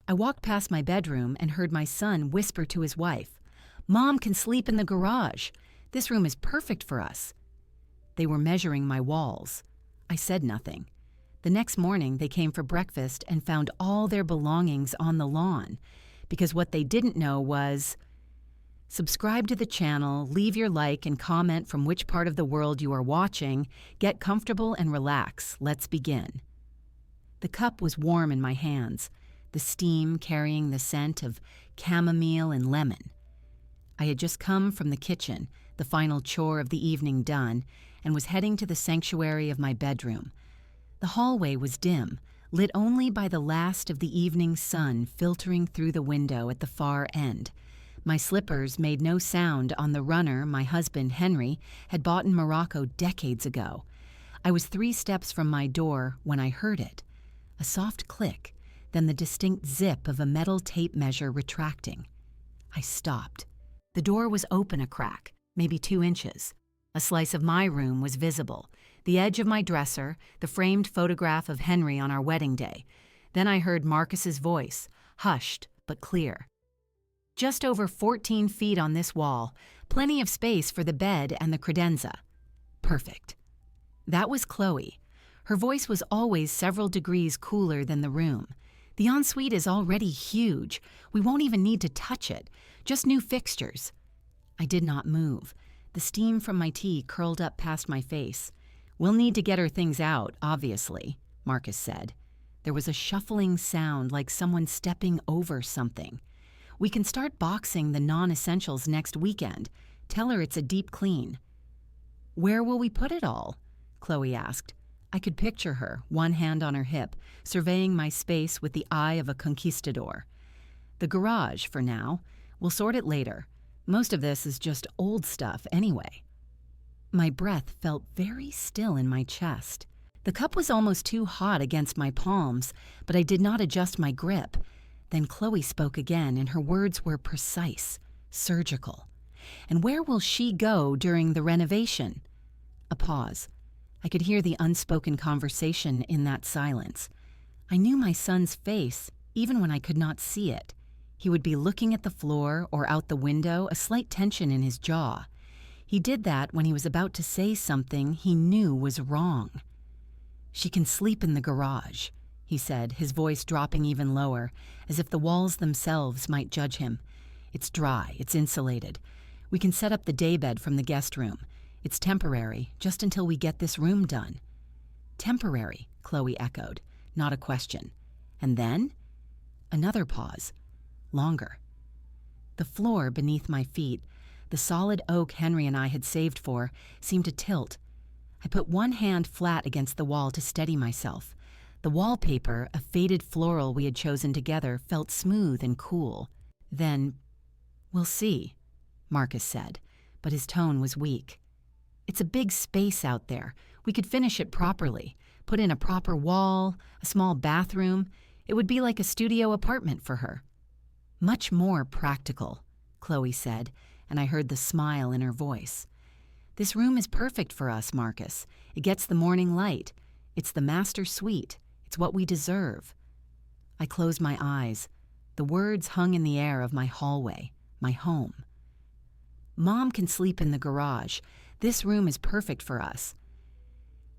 I walked past my bedroom and heard my son whisper to his wife, "Mom can sleep in the garage. This room is perfect for us." They were measuring my walls. I said nothing. The next morning, they came for breakfast and found all their belongings on the lawn, because what they didn't know was, subscribe to the channel, leave your like and comment from which part of the world you are watching, get comfortable and relax. Let's begin. The cup was warm in my hands, the steam carrying the scent of chamomile and lemon. I had just come from the kitchen, the final chore of the evening done, and was heading to the sanctuary of my bedroom. The hallway was dim, lit only by the last of the evening sun filtering through the window at the far end. My slippers made no sound on the runner my husband, Henry, had bought in Morocco decades ago. I was 3 steps from my door when I heard it. A soft click, then the distinct zip of a metal tape measure retracting. I stopped. The door was open a crack, maybe 2 inches. A slice of my room was visible, the edge of my dresser, the framed photograph of Henry on our wedding day. Then I heard Marcus's voice, hushed but clear. "Just over 14 feet on this wall, plenty of space for the bed and the credenza." Perfect. That was Chloe. Her voice was always several degrees cooler than the room. "The ensuite is already huge. We won't even need to touch it. Just new fixtures." I did not move. The steam from my tea curled up past my face. "We'll need to get her things out, obviously," Marcus said. There was a shuffling sound like someone stepping over something. "We can start boxing the non-essentials next weekend. Tell her it's a deep clean." "Where will we put it all?" Chloe asked. I could picture her, one hand on her hip, surveying my space with the eye of a conquistador. "The garage, for now. We'll sort it later. Most of this is just old stuff anyway." My breath felt very still in my chest. The cup was almost too hot against my palms, but I did not adjust my grip. Then Chloe spoke again, and her words were precise, surgical. "And where will she go during the renovation?" A pause. I could hear the unspoken conversation in that silence. I knew my son's face, even when I could not see it. He would be looking at the floor or out the window, a slight tension in his jaw. He did that when he was about to say something he knew was wrong. "She can sleep in the garage," he said, his voice dropping even lower, as if the walls themselves might judge him. "It's dry, it's insulated. We can set up the daybed from the guest room. It's temporary, just until we get this room done." "Temporary," Chloe echoed, not a question. "And then?" Another pause. Longer. The floor beneath my feet, the solid oak Henry and I had saved for, seemed to tilt. I put one hand flat against the wall to steady myself. The wallpaper, a faded floral we had chosen together, felt smooth and cool. Then, "We'll see," Marcus said, but his tone was weak. "It's a big space out there. We could finish it properly, put in a proper wall, a small bathroom. It would be like a studio apartment for her." "Much more practical," Chloe said, and I heard the smile in her voice. "This room is perfect for us, Marcus. It gets the morning light. It's the master suite. It's what we deserve." I closed my eyes. The words hung in the air of my hallway, my home. "Mom can sleep in the garage. This room is perfect for us."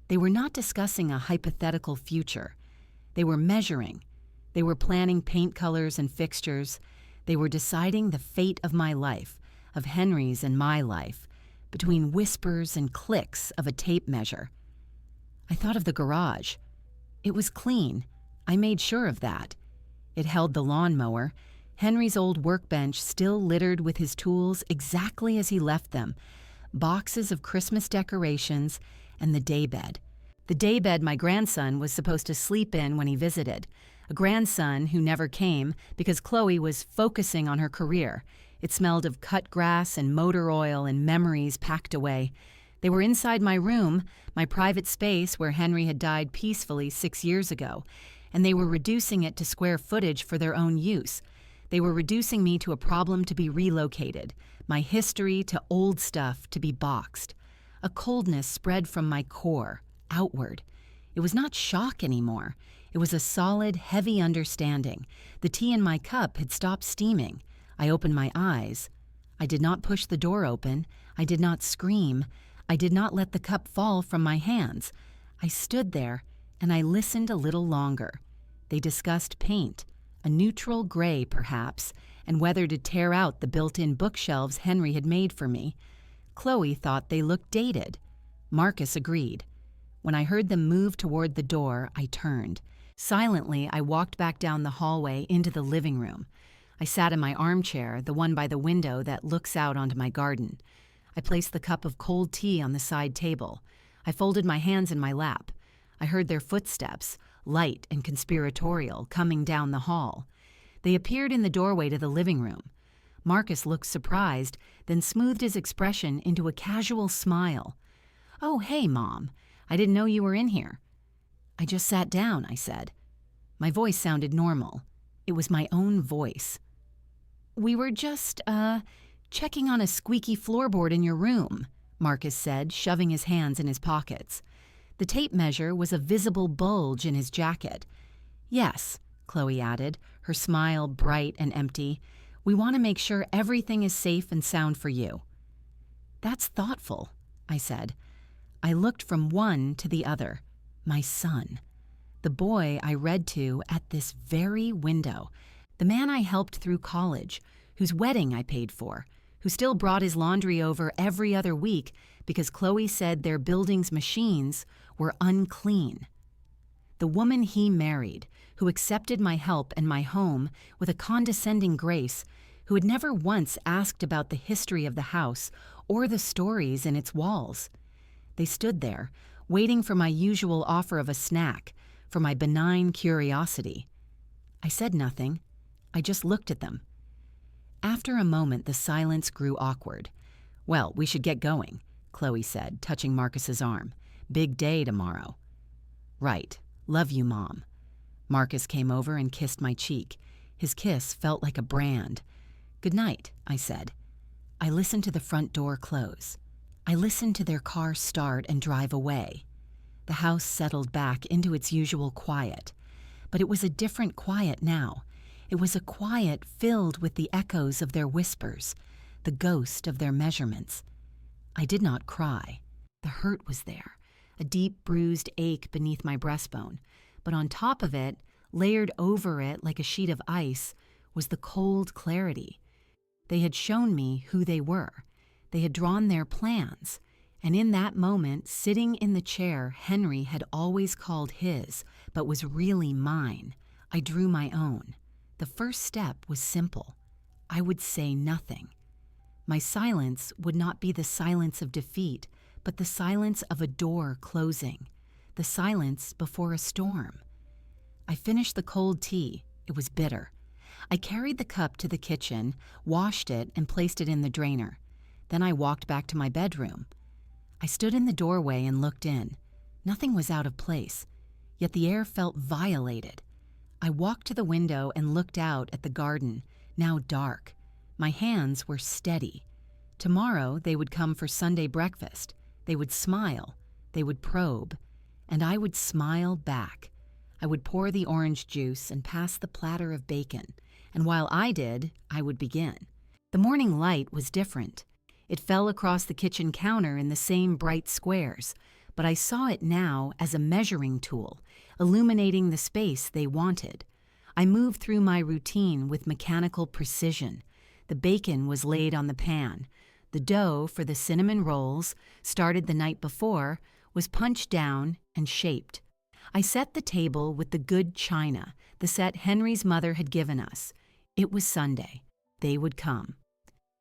They were not discussing a hypothetical future. They were measuring. They were planning paint colors and fixtures. They were deciding the fate of my life, of Henry's and my life, between whispers and clicks of a tape measure. I thought of the garage. It was clean. I made sure of that. It held the lawnmower, Henry's old workbench still littered with his tools exactly as he left them, boxes of Christmas decorations, and the daybed. The daybed my grandson was supposed to sleep in when he visited, a grandson who never came because Chloe was focusing on her career. It smelled of cut grass and motor oil and memories packed away. They were inside my room, my private space where Henry had died peacefully 6 years ago, and they were reducing it to square footage for their own use. They were reducing me to a problem to be relocated, my history to old stuff to be boxed. A coldness spread from my core, outward. It was not shock anymore. It It was a solid, heavy understanding. The tea in my cup had stopped steaming. I opened my eyes. I did not push the door open. I did not scream. I did not let the cup fall from my hands. I stood there, and I listened a little longer. They discussed paint, a neutral gray perhaps, and whether to tear out the built-in bookshelves Henry had made for me. Chloe thought they looked dated. Marcus agreed. When I heard them move toward the door, I turned. Silently, I walked back down the hallway into the living room. I sat in my armchair, the one by the window that looks out onto my garden. I placed the cup of cold tea on the side table. I folded my hands in my lap. I heard their footsteps, light and conspiratorial, coming down the hall. They appeared in the doorway to the living room. Marcus looked surprised, then smoothed his expression into a casual smile. "Oh, hey, Mom. I didn't know you were in here." "I just sat down," I said. My voice sounded normal. It was my own voice. "We were just, checking on a squeaky floorboard in your room," Marcus said, shoving his hands in his pockets. The tape measure was a visible bulge in his jacket. "Yes," Chloe added, her smile bright and empty. "We want to make sure everything is safe and sound for you." "That's thoughtful," I said. I looked from one to the other. My son. The boy I read to at this very window. The man I helped through college, whose wedding I paid for, who still brought his laundry over every other week because Chloe said their building's machines were unclean. The woman he married, who accepted my help and my home with a condescending grace, who had never once asked about the history of the house or the stories in its walls. They stood there, waiting for my usual offer of a snack, for my benign curiosity. I said nothing. I just looked at them. After a moment, the silence grew awkward. "Well, we should get going," Chloe said, touching Marcus's arm. "Big day tomorrow." "Right. Love you, Mom." Marcus came over and kissed my cheek. His kiss felt like a brand. "Good night," I said. I listened to the front door close. I listened to their car start and drive away. The house settled back into its usual quiet. But it was a different quiet now. It was a quiet filled with the echoes of their whispers, the ghost of their measurements. I did not cry. The hurt was there, a deep bruised ache beneath my breastbone. But on top of it, layered over it like a sheet of ice, was the cold clarity. They had shown me who they were. They had drawn their plans, and in that moment, sitting in the chair Henry had always called his, but was really mine, I drew my own. The first step was simple. I would say nothing. My silence would not be the silence of defeat, but the silence of a door closing, the silence before a storm. I finished the cold tea. It was bitter. I carried the cup to the kitchen, washed it, and placed it in the drainer. Then I walked back to my bedroom. I stood in the doorway and looked in. Nothing was out of place, yet the air felt violated. I walked to the window and looked out at the garden, now dark. My hands were steady. Tomorrow they would come for Sunday breakfast. They would smile. They would probe. And I would smile back. I would pour the orange juice and pass the platter of bacon. And while I did, I would begin. The morning light was different. It fell across the kitchen counter in the same bright squares, but I saw it now as a measuring tool, illuminating the space they wanted. I moved through my routine with mechanical precision. The bacon was laid on the pan. The dough for the cinnamon rolls, started the night before, was punched down and shaped. I set the table with the good china, the set Henry's mother had given us. It was Sunday. They would come.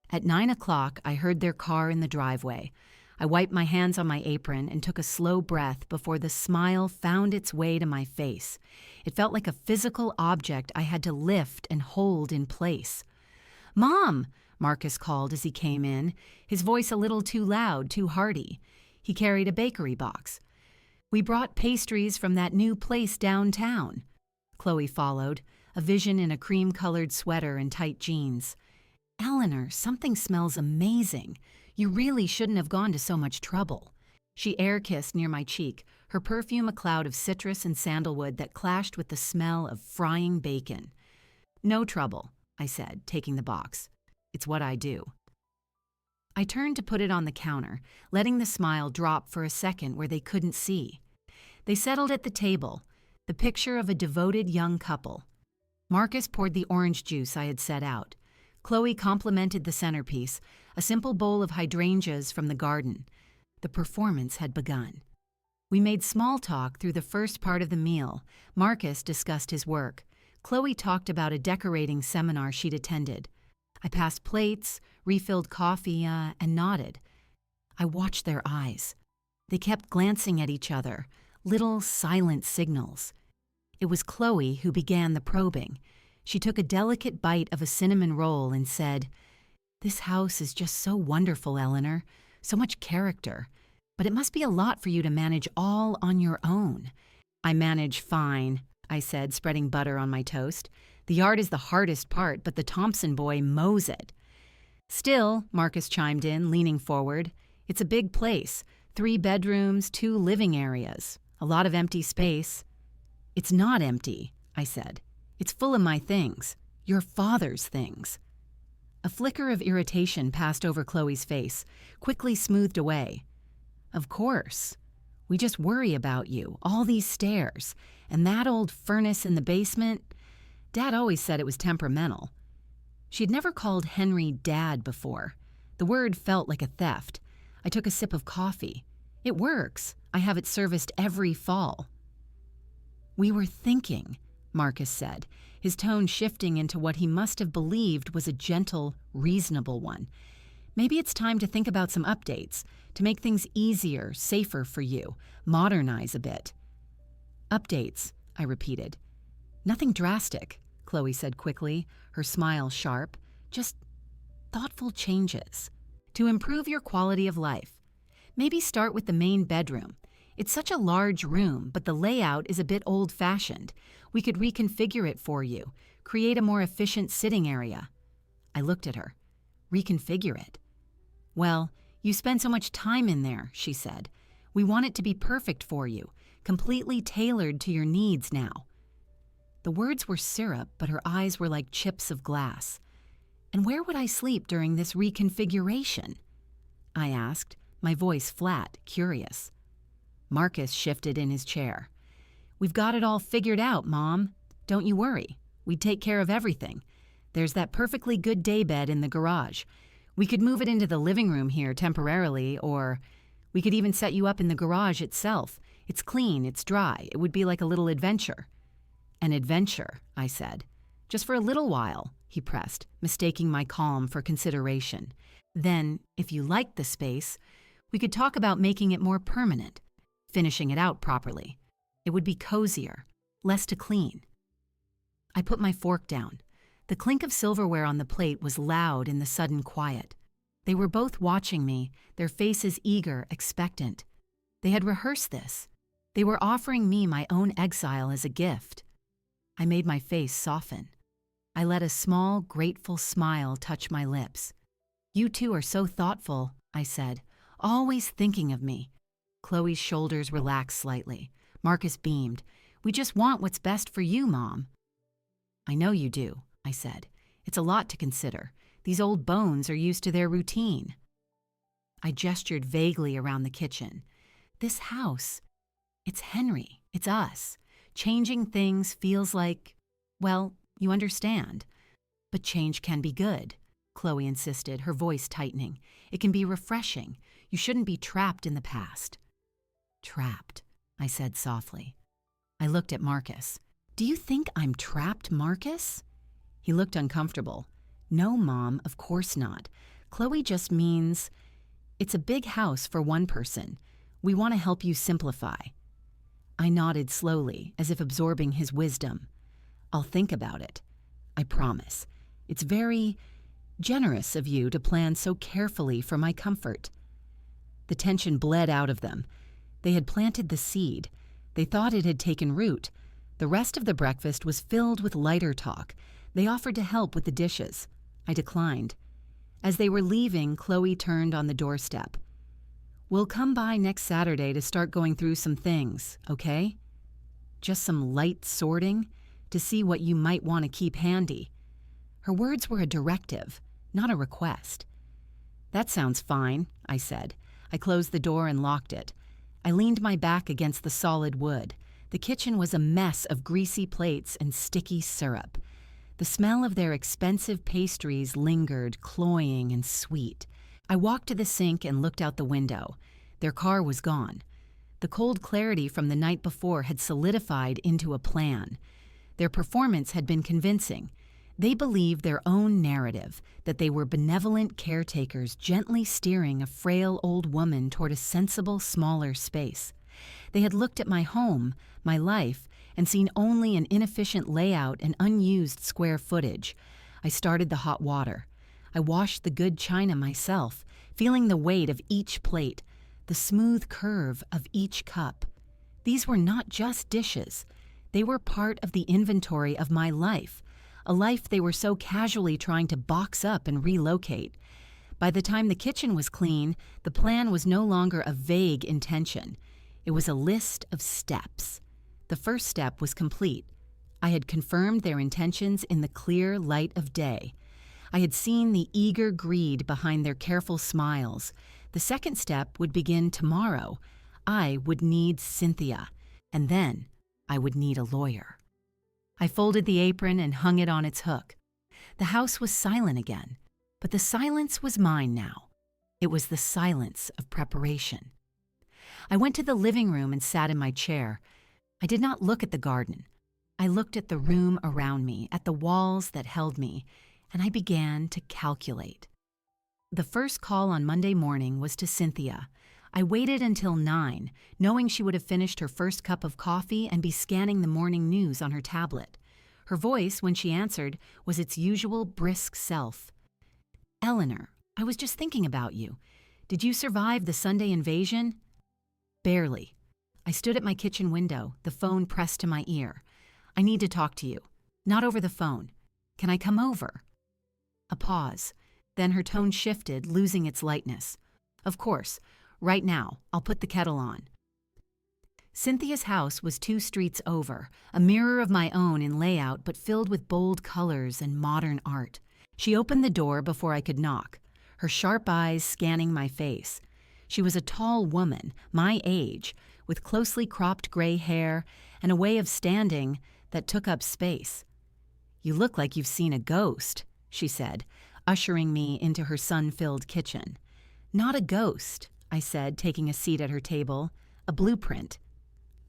At 9 o'clock, I heard their car in the driveway. I wiped my hands on my apron and took a slow breath before the smile found its way to my face. It felt like a physical object I had to lift and hold in place. "Mom!" Marcus called as he came in, his voice a little too loud, too hearty. He carried a bakery box. "We brought pastries from that new place downtown." Chloe followed, a vision in a cream-colored sweater and tight jeans. "Eleanor, something smells amazing. You really shouldn't have gone to so much trouble." She air-kissed near my cheek, her perfume a cloud of citrus and sandalwood that clashed with the smell of frying bacon. "No trouble," I said, taking the box. "It's what I do." I turned to put it on the counter, letting the smile drop for a second where they couldn't see. They settled at the table, the picture of a devoted young couple. Marcus poured the orange juice I had set out. Chloe complimented the centerpiece, a simple bowl of hydrangeas from the garden. The performance had begun. We made small talk through the first part of the meal. Marcus discussed his work. Chloe talked about a decorating seminar she'd attended. I passed plates, refilled coffee, and nodded. I watched their eyes. They kept glancing at each other, little silent signals. It was Chloe who began the probing. She took a delicate bite of a cinnamon roll and said, "This house is just so wonderful, Eleanor. So much character. But it must be a lot for you to manage all on your own." "I manage fine," I said, spreading butter on my toast. "The yard is the hardest part, but the Thompson boy mows it." "Still," Marcus chimed in, leaning forward, "it's a big place. 3 bedrooms, 2 living areas. A lot of empty space." "It's not empty," I said. "It's full of my things. Your father's things." A flicker of irritation passed over Chloe's face, quickly smoothed away. "Of course. We just worry about you, all these stairs, and that old furnace in the basement. Dad always said it was temperamental." She'd never called Henry Dad before. The word felt like a theft. I took a sip of coffee. "It works. I have it serviced every fall." "We were thinking," Marcus said, his tone shifting into what he must have believed was a gentle, reasonable one. "Maybe it's time to think about some updates, to make things easier, safer for you, modernize a bit." "Updates," I repeated. "Nothing drastic," Chloe said quickly, her smile sharp. "Just thoughtful changes to improve your quality of life. Maybe start with the main bedroom. It's such a large room, but the layout is a bit old-fashioned. We could reconfigure it for you, create a more efficient sitting area." I looked at her. "Reconfigure it?" "Well, you spend so much time in there," she said. "We want it to be perfect for you, completely tailored to your needs now." The words were syrup, but her eyes were like chips of glass. "And where would I sleep during this reconfiguration?" I asked, my voice flat, curious. Marcus shifted in his chair. "We've got it all figured out, Mom. Don't you worry. We'd take care of everything. There's that perfectly good daybed in the garage. We could move it into the living room here temporarily, or we could even set you up in the garage itself. It's clean, it's dry. It would be like a little adventure." "An adventure," I said. "Just for a little while," he pressed, mistaking my calm for consideration. "Then, if you liked the space, we could talk about making it more permanent, finishing it out properly. It would be cozier, less to clean." I put my fork down. The clink of silverware on the plate was loud in the sudden quiet. They were both watching me, their faces eager, expectant. They had rehearsed this. They were offering me my own exile as a gift. I made my face soften. I let a small, grateful smile touch my lips. "You two are so thoughtful," I said, "always thinking of me." Chloe's shoulders relaxed slightly. Marcus beamed. "We just want what's best for you, Mom." "I know you do," I said. "It's a lot to consider. These old bones are used to their routine." I gestured vaguely around the kitchen. "This house, it's Henry, it's us. Changing things feels like, well, you understand. But change can be good," Chloe insisted, her voice tightening. "It can be refreshing. You shouldn't be trapped in the past." "Trapped," I said softly. I looked at Marcus. "Do you think I'm trapped, Marcus?" He looked uncomfortable. "No, Mom, of course not. Chloe just means it's a big house for one person. We want to help you simplify." I nodded slowly, as if absorbing his wisdom. "I'll think about it. I promise. It's very generous of you to plan so carefully for my comfort." The tension bled out of them. They had planted the seed. They thought it had taken root. The rest of the breakfast was filled with lighter talk. They offered to help with the dishes. I declined. As they were leaving, Chloe turned on the doorstep. We'll come by next Saturday to start going through some things, okay? Just some light sorting to see what you might want to keep handy. Her words were a directive, not a request. That sounds fine, I said. I closed the door and locked it. I leaned my back against the solid wood. The kitchen was a mess of greasy plates and sticky syrup. The smell of their expensive pastries lingered, cloying and sweet. I walked to the sink and looked out the window. Their car was gone. The cold clarity from the night before had solidified into a plan. Their performance had been convincing. They believed their own narrative, that they were benevolent caretakers gently steering a frail old woman toward a sensible, smaller space. They had looked at my home, my life, and seen only an inefficient layout and unused square footage. I started the hot water. I washed the good china myself, feeling the weight of each plate, the smooth curve of each cup. These were not just dishes. They were part of the inventory of my life, a life they were so casually trying to box up and relocate. By the time the kitchen was clean, the plan was no longer a vague intention. It was a list of steps. The first step was complete. I had confirmed their intentions in the clear light of day. I had seen the eager greed behind their careful smiles. The second step would begin tomorrow. I would need Cynthia, and then I would need a lawyer. I folded the apron and hung it on its hook. The house was silent again, but the silence was mine now. It was the silence of preparation. I went to the living room and sat in my chair. I did not look at the garden. I looked at the room around me, at the walls that held me, and I began to calculate. The first call on Monday morning was to Cynthia. I waited until 9, knowing she would have finished her first cup of coffee and be scanning the morning news on her tablet. Her voice, when she answered, was its usual brisk self. "Eleanor, I was just thinking about you. Did you survive the Sunday invasion?" "Barely." I stood at my kitchen window, the phone pressed to my ear. "I need to talk to you. Not over the phone. Can I come over?" A pause. Then her tone shifted, losing its lightness. "Of course. Right now. I'll put the kettle on." Cynthia's house was 2 streets over, a mirror of my own in layout but filled with bold colors and modern art. She opened the door before I could knock, her sharp eyes scanning my face. She was a tall woman, my age, with closely cropped gray hair and a way of standing that took up space. "You look like you've seen a ghost," she said, ushering me into her sun-filled kitchen. "Not a ghost," I said, taking a seat at her table. "A blueprint."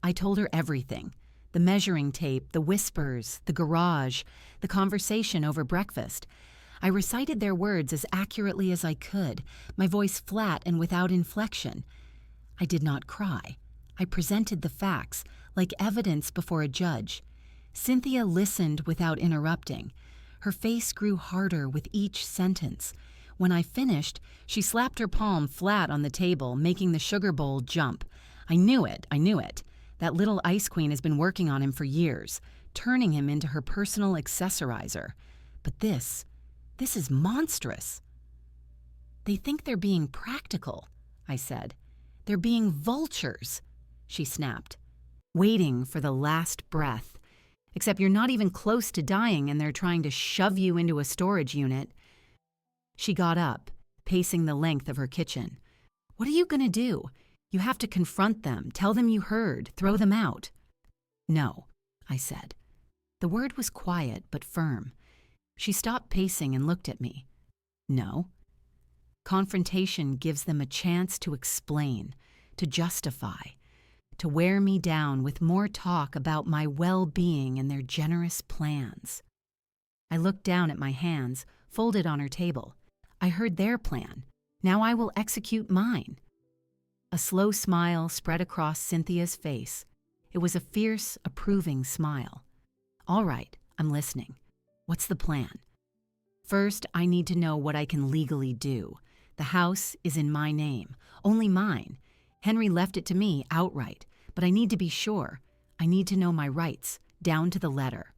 I told her everything. The measuring tape, the whispers, the garage, the conversation over breakfast. I recited their words as accurately as I could, my voice flat and without inflection. I did not cry. I presented the facts, like evidence before a judge. Cynthia listened without interrupting. Her face grew harder with each sentence. When I finished, she slapped her palm flat on the table, making the sugar bowl jump. I knew it. That little ice queen has been working on him for years, turning him into her personal accessorizer. But this is monstrous. "They think they're being practical," I said. "They're being vultures," she snapped, "waiting for the last breath. Except you're not even close to dying and they're trying to shove you into a storage unit." She got up, pacing the length of her kitchen. "What are you going to do? You have to confront them, tell them you heard, throw them out." "No," I said. The word was quiet but firm. She stopped pacing and looked at me. "No." Confrontation gives them a chance to explain, to justify, to wear me down with more talk about my well-being and their generous plans. I looked down at my hands, folded on her table. I heard their plan. Now I will execute mine. A slow smile spread across Cynthia's face. It was a fierce, approving smile. "All right, I'm listening. What's the plan?" "First, I need to know what I can legally do. The house is in my name, only mine. Henry left it to me outright, but I need to be sure. I need to know my rights, down to the letter."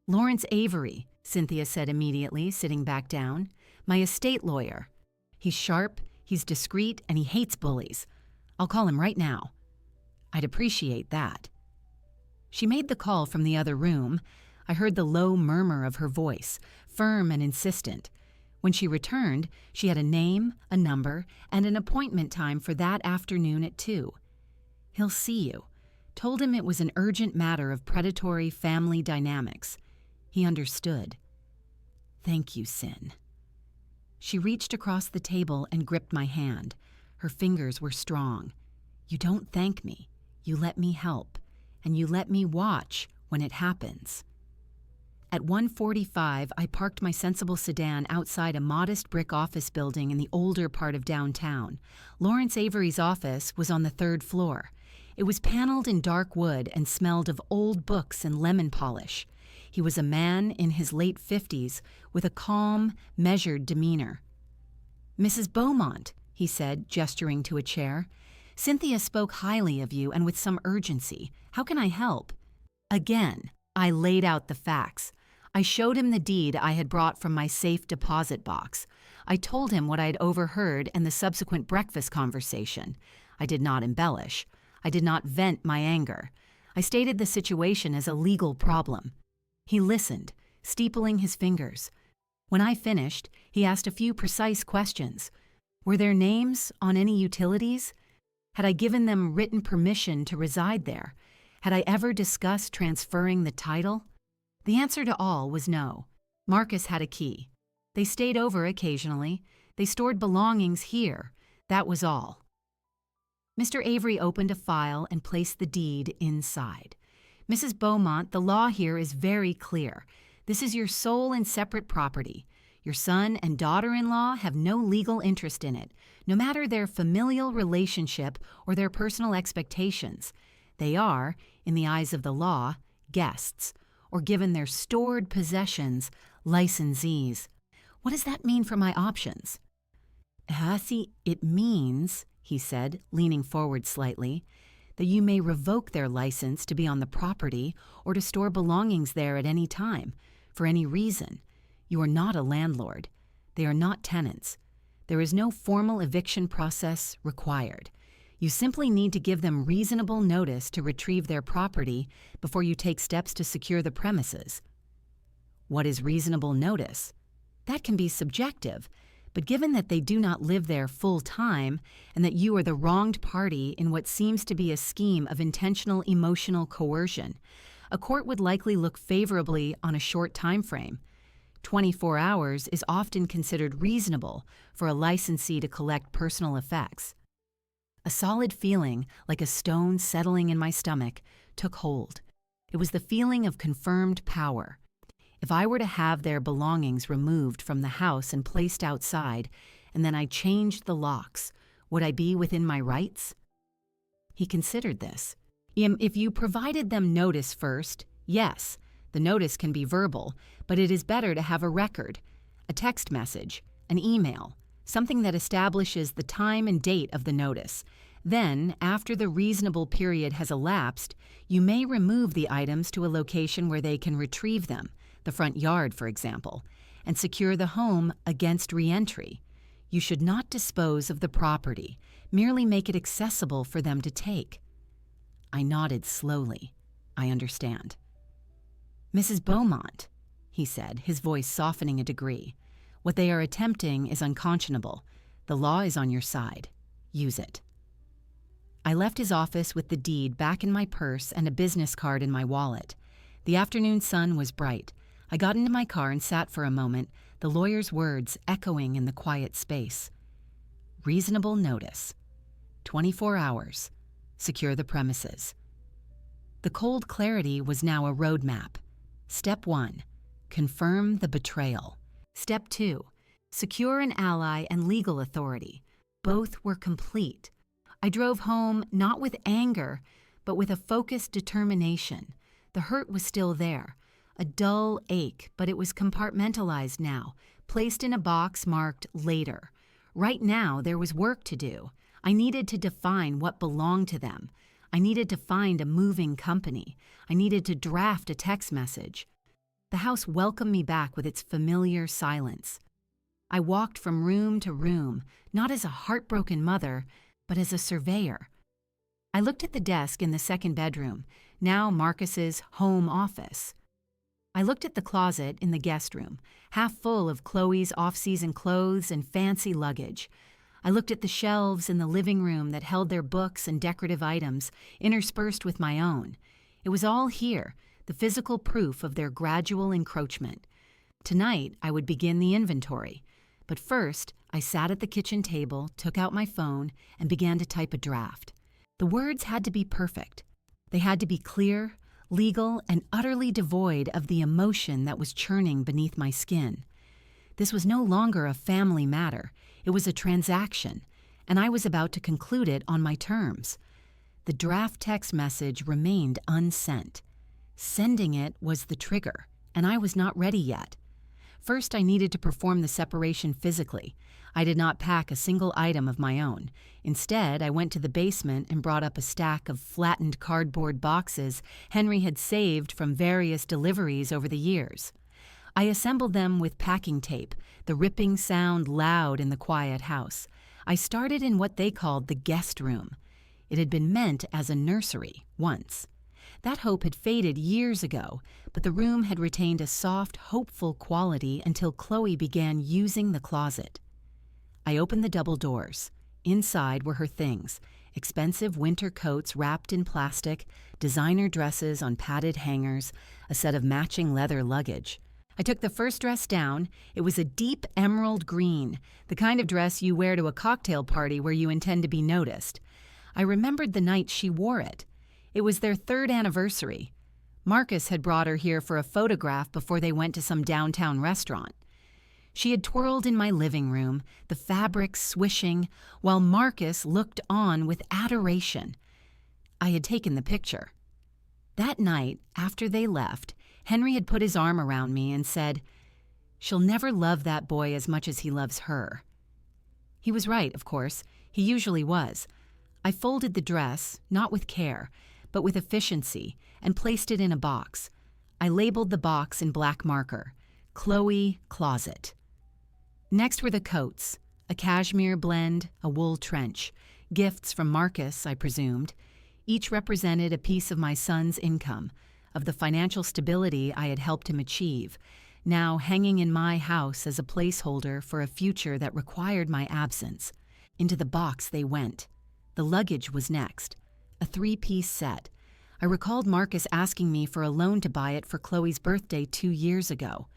"Lawrence Avery," Cynthia said immediately, sitting back down. "My estate lawyer. He's sharp, He's discreet and he hates bullies. I'll call him right now." "I'd appreciate that." She made the call from the other room. I heard the low murmur of her voice, firm and insistent. When she returned, she had a name, a number, and an appointment time for that afternoon at 2. "He'll see you." Told him it was an urgent matter of predatory family dynamics. He understood. "Thank you, Sin." She reached across the table and gripped my hand. Her fingers were strong. "You don't thank me. You let me help. And you let me watch when it happens." At 1:45, I parked my sensible sedan outside a modest brick office building in the older part of downtown. Lawrence Avery's office was on the 3rd floor. It was paneled in dark wood and smelled of old books and lemon polish. He was a man in his late 50s with a calm, measured demeanor. "Mrs. Beaumont," he said, gesturing to a chair. "Cynthia spoke highly of you and with some urgency. How can I help?" Again, I laid out the facts. I showed him the deed I had brought from my safe deposit box. I told him what I had overheard and the subsequent breakfast conversation. I did not embellish. I did not vent my anger. I stated the situation as a legal problem. He listened, steepling his fingers. When I finished, he asked a few precise questions. Were their names on any utilities? Had I given them written permission to reside there? Had I ever discussed transferring the title? The answer to all was no. Marcus had a key. They stayed over occasionally. They stored belongings here. That was all. Mr. Avery opened a file and placed the deed inside. "Mrs. Beaumont, the law here is very clear. This is your sole and separate property. Your son and daughter-in-law have no legal interest in it, no matter their familial relationship or their personal expectations. They are, in the eyes of the law, guests, or given their stored possessions, licensees." "What does that mean for my options?" "See, it means," he said, leaning forward slightly, "that you may revoke their license to be on the property or to store belongings there at any time, for any reason. You are not a landlord. They are not tenants. There is no formal eviction process required. You simply need to give them reasonable notice to retrieve their property before you take steps to secure the premises." What is reasonable notice? That can be subjective, but given that they do not live there full time and that you are the wronged party in what seems to be a scheme of intentional emotional coercion, a court would likely look favorably on a short time frame. 24 hours is often considered reasonable for a licensee to collect personal effects. A solid feeling, like a stone settling in my stomach, took hold. It was the feeling of confirmed power. If I were to have their belongings removed from the house and placed outside, and then I changed the locks, would I be within my rights? He considered this. If you provided them notice first, yes, the notice can be verbal, but it is better to have a record, a text message, an email, something that establishes the time and date of the notice. Then, after the reasonable period has elapsed, you may remove the items to a location where they can retrieve them, the front yard, for example, and secure the home against re-entry. You should not dispose of the property, merely make it accessible for them to take. I nodded slowly. I understand. "Mrs. Beaumont," he said, his voice softening a degree, "what they are attempting is unconscionable. The law is on your side. Use it." I left his office with the deed back in my purse and a business card in my wallet. The afternoon sun was bright. I got into my car and sat for a moment, the lawyer's words echoing in the quiet space. Reasonable notice. 24 hours. Secure the premises. The cold clarity was now a roadmap. Step 1. Confirm the betrayal. Step 2. Secure an ally and legal authority. Both were complete. I drove home not with anger, but with a focused determination. The hurt was still there, a dull ache, but it was compartmentalized now, placed in a box marked later. Right now, there was work to do. I needed to define what belonged to them. I needed to find a moving company. I needed to draft a text message. The house welcomed me back with its familiar silence. I walked from room to room, not as a heartbroken mother, but as a surveyor. I looked at the desk in the second bedroom, now Marcus's home office. I looked at the closet in the guest room, half full of Chloe's off-season clothes and fancy luggage. I looked at the shelves in the living room that held their books and decorative items, interspersed with my own. It was all here, the physical proof of their gradual encroachment. Tonight, I would begin the inventory. But first, I sat at the kitchen table, took out my phone, and began to type a draft. The words had to be perfect. They had to be clear, legal, and utterly devoid of the emotion that was churning beneath my skin. This was no longer a family matter. It was a transaction, and I was about to conclude it on my terms. The draft text message remained unsent. Sending it was the trigger, and I was not ready yet. First, I needed to perform the separation physically. I did not pack a single item of my own. Instead, I went to the basement and brought up a stack of flattened cardboard boxes Henry had saved from various deliveries over the years. I assembled them with packing tape, the ripping sound loud in the quiet house. I started in what they called the guest room. It had been meant as a nursery once. That hope had faded years ago, but the room had retained a soft, hopeful quality until Chloe began using the closet. I opened the double doors. Inside were her things: expensive winter coats wrapped in plastic, designer dresses on padded hangers, a set of matching leather luggage. I took the first dress down. It was a deep emerald green, the kind of dress you wear to a cocktail party where you intend to be noticed. I remembered the night she wore it. It was their 3rd anniversary. Marcus had brought her here for a photograph before they went to some downtown restaurant. She had twirled in my living room, the fabric swishing, while Marcus looked on with adoration. I had taken the picture. That night, after they left, Henry had put his arm around me and said, "She'll never love that boy as much as he loves her." He was right, of course. He usually was. I folded the dress, not with care, but with efficiency, and placed it in a box. I labeled the box in black marker, Chloe Closet. Next were the coats, a cashmere blend, a wool trench, gifts from Marcus, I presumed. Each represented a piece of my son's income, of the financial stability I had helped him achieve, now hanging in my house as a placeholder for a future that required my absence. Into the box they went. The luggage was next, a 3-piece set. I recalled Marcus asking me for a loan to buy it for Chloe's birthday 2 years ago.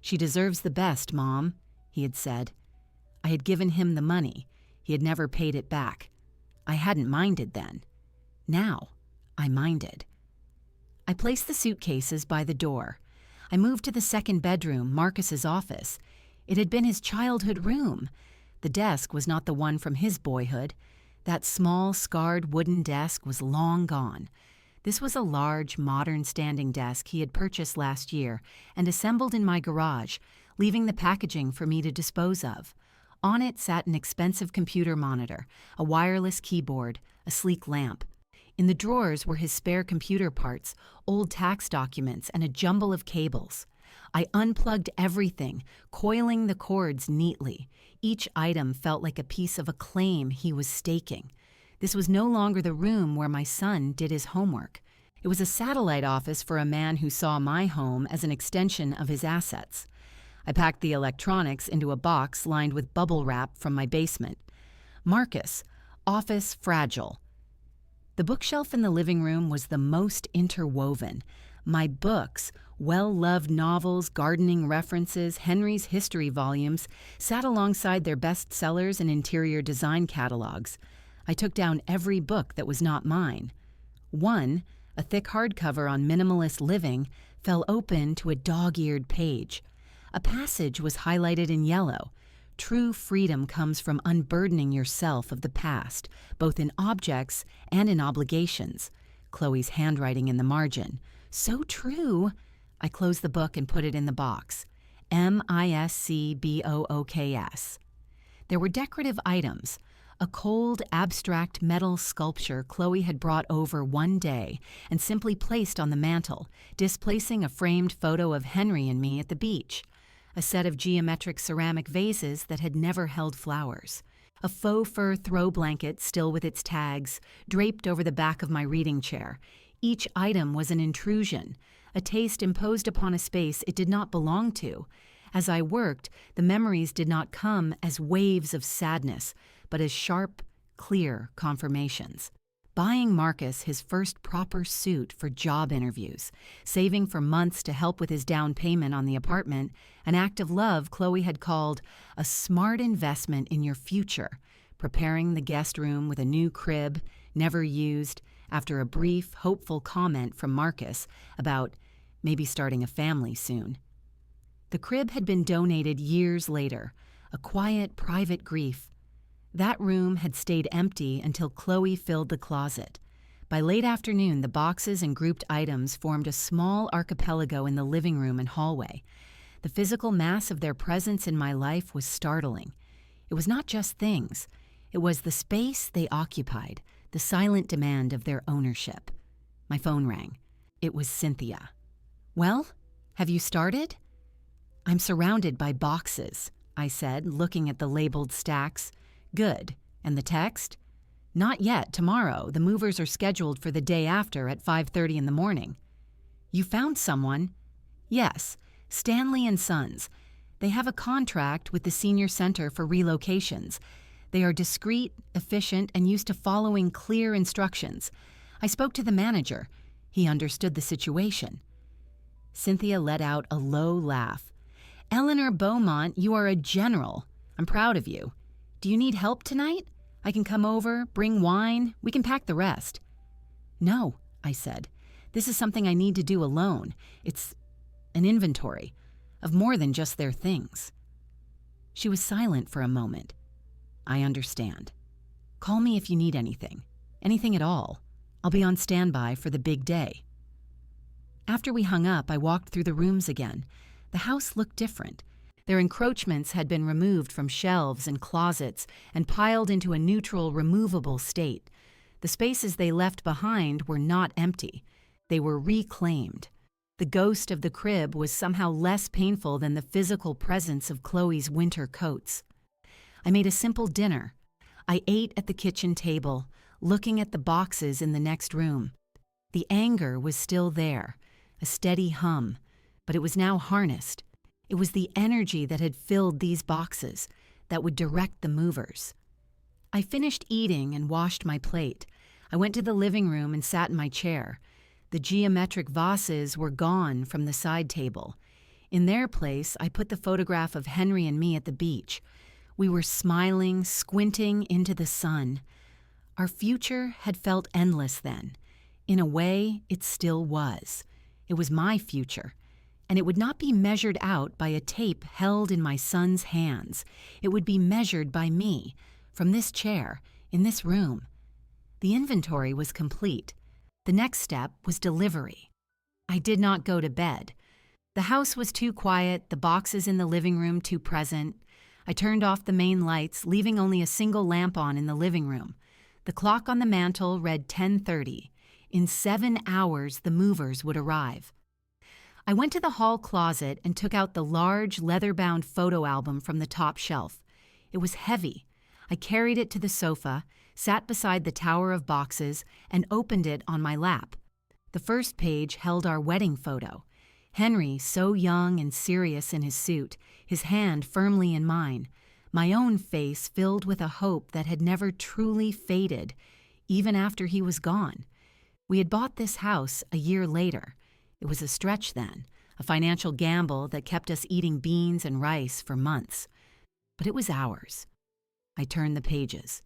"She deserves the best, Mom," he had said. I had given him the money. He had never paid it back. I hadn't minded then. Now, I minded. I placed the suitcases by the door. I moved to the second bedroom, Marcus's office. It had been his childhood room. The desk was not the one from his boyhood. That small, scarred wooden desk was long gone. This was a large, modern standing desk he had purchased last year and assembled in my garage, leaving the packaging for me to dispose of. On it sat an expensive computer monitor, a wireless keyboard, a sleek lamp. In the drawers were his spare computer parts, old tax documents, and a jumble of cables. I unplugged everything, coiling the cords neatly. Each item felt like a piece of a claim he was staking. This was no longer the room where my son did his homework. It was a satellite office for a man who saw my home as an extension of his assets. I packed the electronics into a box lined with bubble wrap from my basement. Marcus, office fragile. The bookshelf in the living room was the most interwoven. My books, well-loved novels, gardening references, Henry's history volumes, sat alongside their bestsellers and interior design catalogs. I took down every book that was not mine. One, a thick hardcover on minimalist living, fell open to a dog-eared page. A passage was highlighted in yellow. True freedom comes from unburdening yourself of the past, both in objects and in obligations. Chloe's handwriting in the margin. So true. I closed the book and put it in the box. MISCBOOKS. There were decorative items. A cold, abstract metal sculpture Chloe had brought over one day and simply placed on the mantel, displacing a framed photo of Henry and me at the beach. a set of geometric ceramic vases that had never held flowers, a faux fur throw blanket still with its tags, draped over the back of my reading chair. Each item was an intrusion, a taste imposed upon a space it did not belong to. As I worked, the memories did not come as waves of sadness, but as sharp, clear confirmations. Buying Marcus his first proper suit for job interviews, saving for months to help with his down payment on the apartment, an act of love Chloe had called a smart investment in your future, preparing the guest room with a new crib, never used, after a brief, hopeful comment from Marcus about maybe starting a family soon. The crib had been donated years later, a quiet, private grief. That room had stayed empty until Chloe filled the closet. By late afternoon, the boxes and grouped items formed a small archipelago in the living room and hallway. The physical mass of their presence in my life was startling. It was not just things. It was the space they occupied, the silent demand of their ownership. My phone rang. It was Cynthia. "Well, have you started?" "I'm surrounded by boxes," I said, looking at the labeled stacks. "Good. And the text?" "Not yet. Tomorrow. The movers are scheduled for the day after at 5:30 in the morning." "You found someone?" "Yes. Stanley and Sons. They have a contract with the Senior Center for Relocations. They are discreet, efficient, and used to following clear instructions. I spoke to the manager. He understood the situation." Cynthia let out a low laugh. "Eleanor Beaumont, you are a general. I'm proud of you. Do you need help tonight? I can come over, bring wine, we can pack the rest." "No," I said. "This is something I need to do alone. It's an inventory of more than just their things." She was silent for a moment. "I understand. Call me if you need anything at all. I'll be on standby for the big day." After we hung up, I walked through the rooms again. The house looked different. Their encroachments had been removed from shelves and closets and piled into a neutral, removable state. The spaces they left behind were not empty. They were reclaimed. The ghost of the crib was somehow less painful than the physical presence of Chloe's winter coats. I made a simple dinner. I ate at the kitchen table, looking at the boxes in the next room. The anger was still there, a steady hum, but it was now harnessed. It was the energy that had filled these boxes that would direct the movers. I finished eating and washed my plate. I went to the living room and sat in my chair. The geometric vases were gone from the side table. In their place, I put the photograph of Henry and me at the beach. We were smiling, squinting into the sun. Our future had felt endless then. In a way, it still was. It was my future. And it would not be measured out by a tape held in my son's hands. It would be measured by me, from this chair, in this room. The inventory was complete. The next step was delivery. I did not go to bed. The house was too quiet, the boxes in the living room too present. I turned off the main lights, leaving only a single lamp on in the living room. The clock on the mantel read 10:30. In 7 hours, the movers would arrive. I went to the hall closet and took out the large, leather-bound photo album from the top shelf. It was heavy. I carried it to the sofa, sat beside the tower of boxes, and opened it on my lap. The first page held our wedding photo. Henry, so young and serious in his suit, his hand firmly in mine. My own face filled with a hope that had never truly faded, even after he was gone. We had bought this house a year later. It was a stretch then, a financial gamble that kept us eating beans and rice for months. But it was ours. I turned the pages.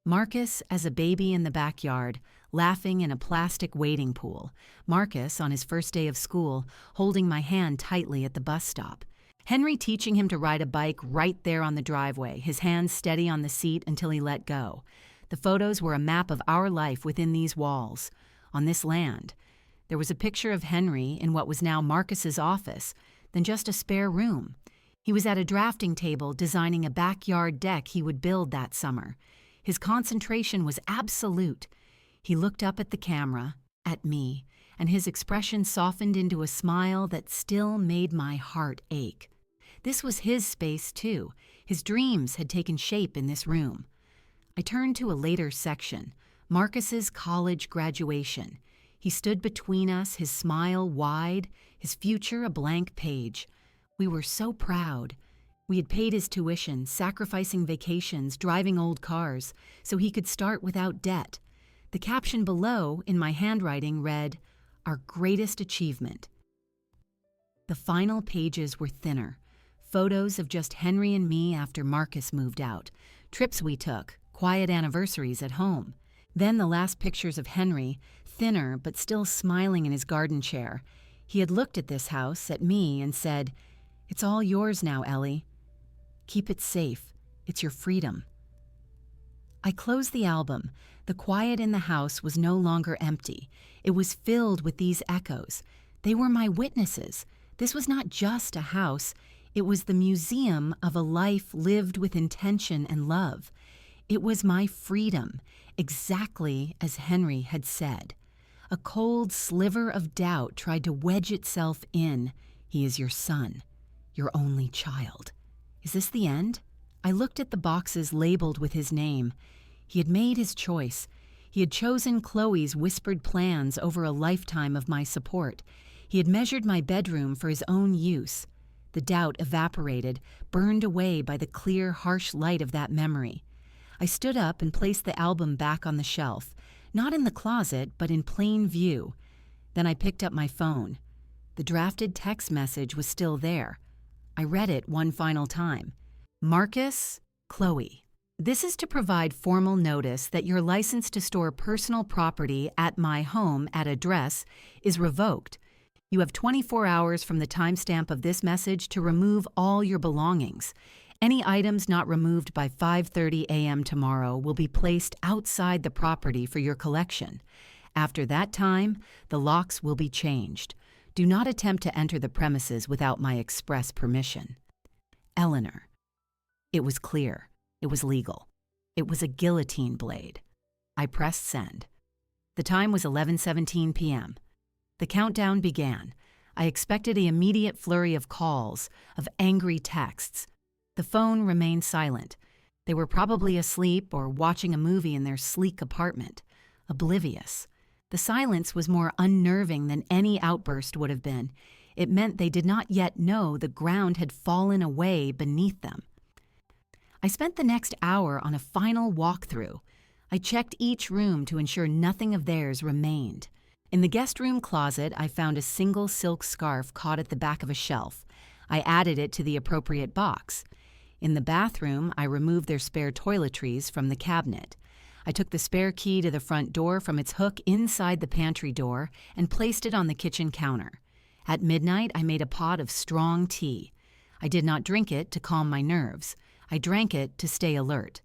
Marcus as a baby in the backyard, laughing in a plastic wading pool. Marcus on his first day of school, holding my hand tightly at the bus stop. Henry teaching him to ride a bike right there on the driveway, his hands steady on the seat until he let go. The photos were a map of our life within these walls, on this land. There was a picture of Henry in what was now Marcus's office, then just a spare room. He was at a drafting table designing a backyard deck he would build that summer. His concentration was absolute. He looked up at the camera, at me, and his expression softened into a smile that still made my heart ache. This was his space, too. His dreams had taken shape in this room. I turned to a later section, Marcus's college graduation. He stood between us, his smile wide, his future a blank page. We were so proud. We had paid his tuition, sacrificing vacations, driving old cars, so he could start without debt. The caption below, in my handwriting, read, "Our greatest achievement." The final pages were thinner. Photos of just Henry and me after Marcus moved out. Trips we took, quiet anniversaries at home. Then the last pictures of Henry, thinner but still smiling in his garden chair. He had looked at this house, at me, and said, "It's all yours now, Ellie. Keep it safe. It's your freedom." I closed the album. The quiet in the house was no longer empty. It was filled with these echoes. They were my witnesses. This was not just a house. It was the museum of a life lived with intention and love. It was my freedom, exactly as Henry had said. A cold sliver of doubt tried to wedge itself in. He is your son, your only child. Is this the end? I looked at the boxes labeled with his name. He had made his choice. He had chosen Chloe's whispered plans over a lifetime of my support. He had measured my bedroom for his own use. The doubt evaporated, burned away by the clear, harsh light of that memory. I stood up and placed the album back on the shelf, not in the closet, but in plain view. Then I picked up my phone. The drafted text message was still there. I read it one final time. Marcus, Chloe. This is to provide formal notice that your license to store personal property at my home at address is revoked. You have 24 hours from the timestamp of this message to remove all your belongings. Any items not removed by 5:30 a.m. tomorrow will be placed outside the property for your collection. After that time, the locks will be changed. Do not attempt to enter the premises without my express permission. Eleanor. It was clear. It was legal. It was a guillotine blade. I pressed send. The time was 11:17 p.m. The countdown began. I expected an immediate flurry of calls, of angry texts. The phone remained silent. They were probably asleep or watching a movie in their sleek apartment, oblivious. The silence was more unnerving than any outburst would have been. It meant they did not yet know the ground had fallen away beneath them. I spent the next hour on a final walkthrough. I checked each room to ensure nothing of theirs remained. In the guest room closet, I found a single silk scarf caught at the back of a shelf. I added it to the appropriate box. In the bathroom, I removed their spare toiletries from the cabinet. I took the spare key to the front door from its hook inside the pantry door and placed it on the kitchen counter. At midnight, I made a pot of strong tea. I did not drink it to calm my nerves. I drank it to stay alert.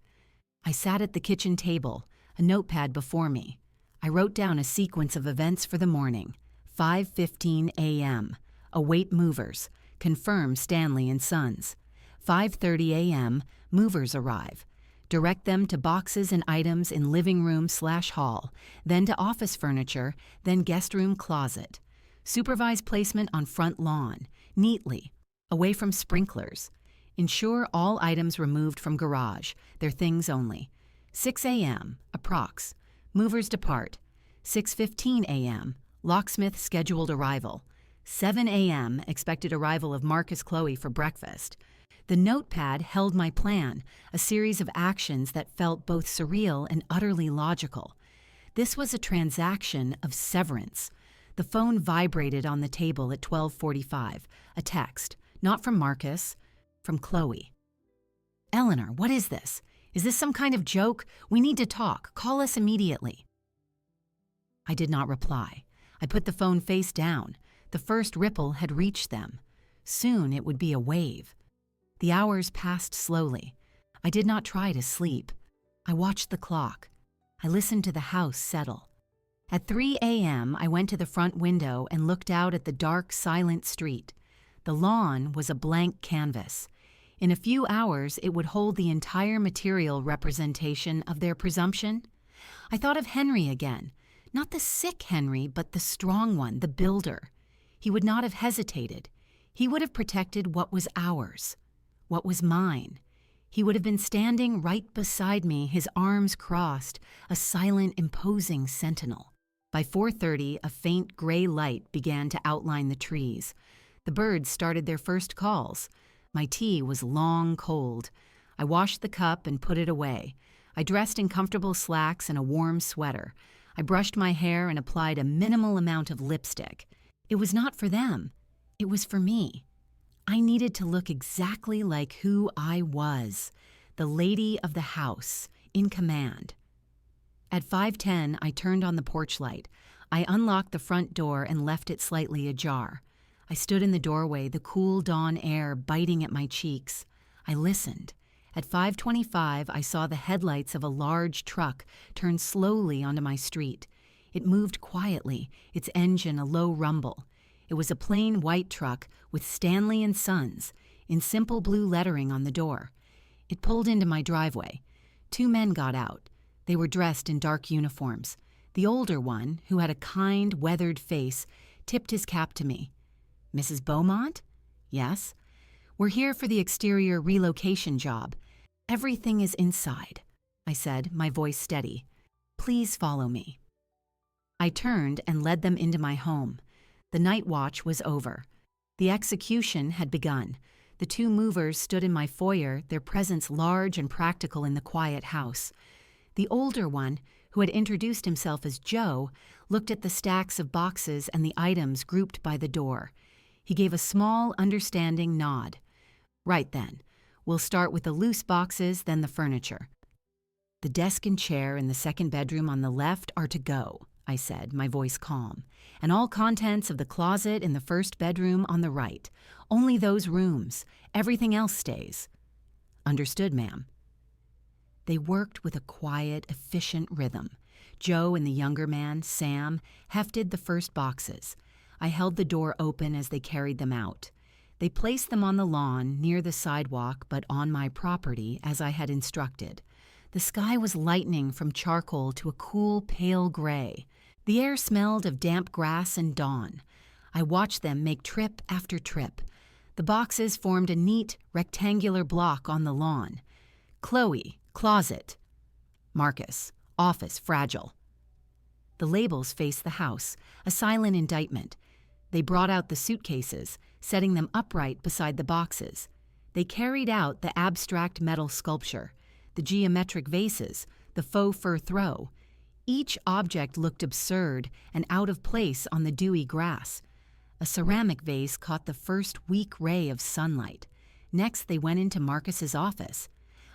I sat at the kitchen table, a notepad before me. I wrote down a sequence of events for the morning. 5:15 a.m. Await movers. Confirm Stanley and Sons. 5:30 a.m. Movers arrive. Direct them to boxes and items in living room/hall, then to office furniture, then guest room closet. Supervise placement on front lawn, neatly, away from sprinklers. Ensure all items removed from garage, their things only. 6 a.m. Approx. Movers depart. 6:15 a.m. Locksmith scheduled arrival. 7 a.m. Expected arrival of Marcus Chloe for breakfast. The notepad held my plan, a series of actions that felt both surreal and utterly logical. This was a transaction of severance. The phone vibrated on the table at 12:45. A text, not from Marcus, from Chloe. Eleanor, what is this? Is this some kind of joke? We need to talk. Call us immediately. I did not reply. I put the phone face down. The first ripple had reached them. Soon it would be a wave. The hours passed slowly. I did not try to sleep. I watched the clock. I listened to the house settle. At 3 a.m., I went to the front window and looked out at the dark, silent street. The lawn was a blank canvas. In a few hours, it would hold the entire material representation of their presumption. I thought of Henry again. Not the sick Henry, but the strong one, the builder. He would not have hesitated. He would have protected what was ours, what was mine. He would have been standing right beside me, his arms crossed, a silent, imposing sentinel. By 4:30, a faint gray light began to outline the trees. The birds started their first calls. My tea was long cold. I washed the cup and put it away. I dressed in comfortable slacks and a warm sweater. I brushed my hair and applied a minimal amount of lipstick. It was not for them. It was for me. I needed to look exactly like who I was, the lady of the house, in command. At 5:10, I turned on the porch light. I unlocked the front door and left it slightly ajar. I stood in the doorway, the cool dawn air biting at my cheeks. I listened. At 5:25, I saw the headlights of a large truck turn slowly onto my street. It moved quietly, its engine a low rumble. It was a plain white truck with Stanley and Sons in simple blue lettering on the door. It pulled into my driveway. 2 men got out. They were dressed in dark uniforms. The older one, who had a kind, weathered face, tipped his cap to me. "Mrs. Beaumont?" "Yes." "We're here for the exterior relocation job. Everything is inside," I said, my voice steady. "Please follow me." I turned and led them into my home. The night watch was over. The execution had begun. The 2 movers stood in my foyer, their presence large and practical in the quiet house. The older one, who had introduced himself as Joe, looked at the stacks of boxes and the items grouped by the door. He gave a small, understanding nod. "Right then. We'll start with the loose boxes, then the furniture. The desk and chair in the second bedroom on the left are to go," I said, my voice calm. "And all contents of the closet in the first bedroom on the right. Only those rooms. Everything else stays." "Understood, ma'am." They worked with a quiet, efficient rhythm. Joe and the younger man, Sam, hefted the first boxes. I held the door open as they carried them out. They placed them on the lawn, near the sidewalk, but on my property, as I had instructed. The sky was lightening from charcoal to a cool, pale gray. The air smelled of damp grass and dawn. I watched them make trip after trip. The boxes formed a neat, rectangular block on the lawn. Chloe, closet. Marcus, office, fragile. The labels faced the house, a silent indictment. They brought out the suitcases, setting them upright beside the boxes. They carried out the abstract metal sculpture, the geometric vases, the faux fur throw. Each object looked absurd and out of place on the dewy grass. A ceramic vase caught the first weak ray of sunlight. Next, they went into Marcus's office.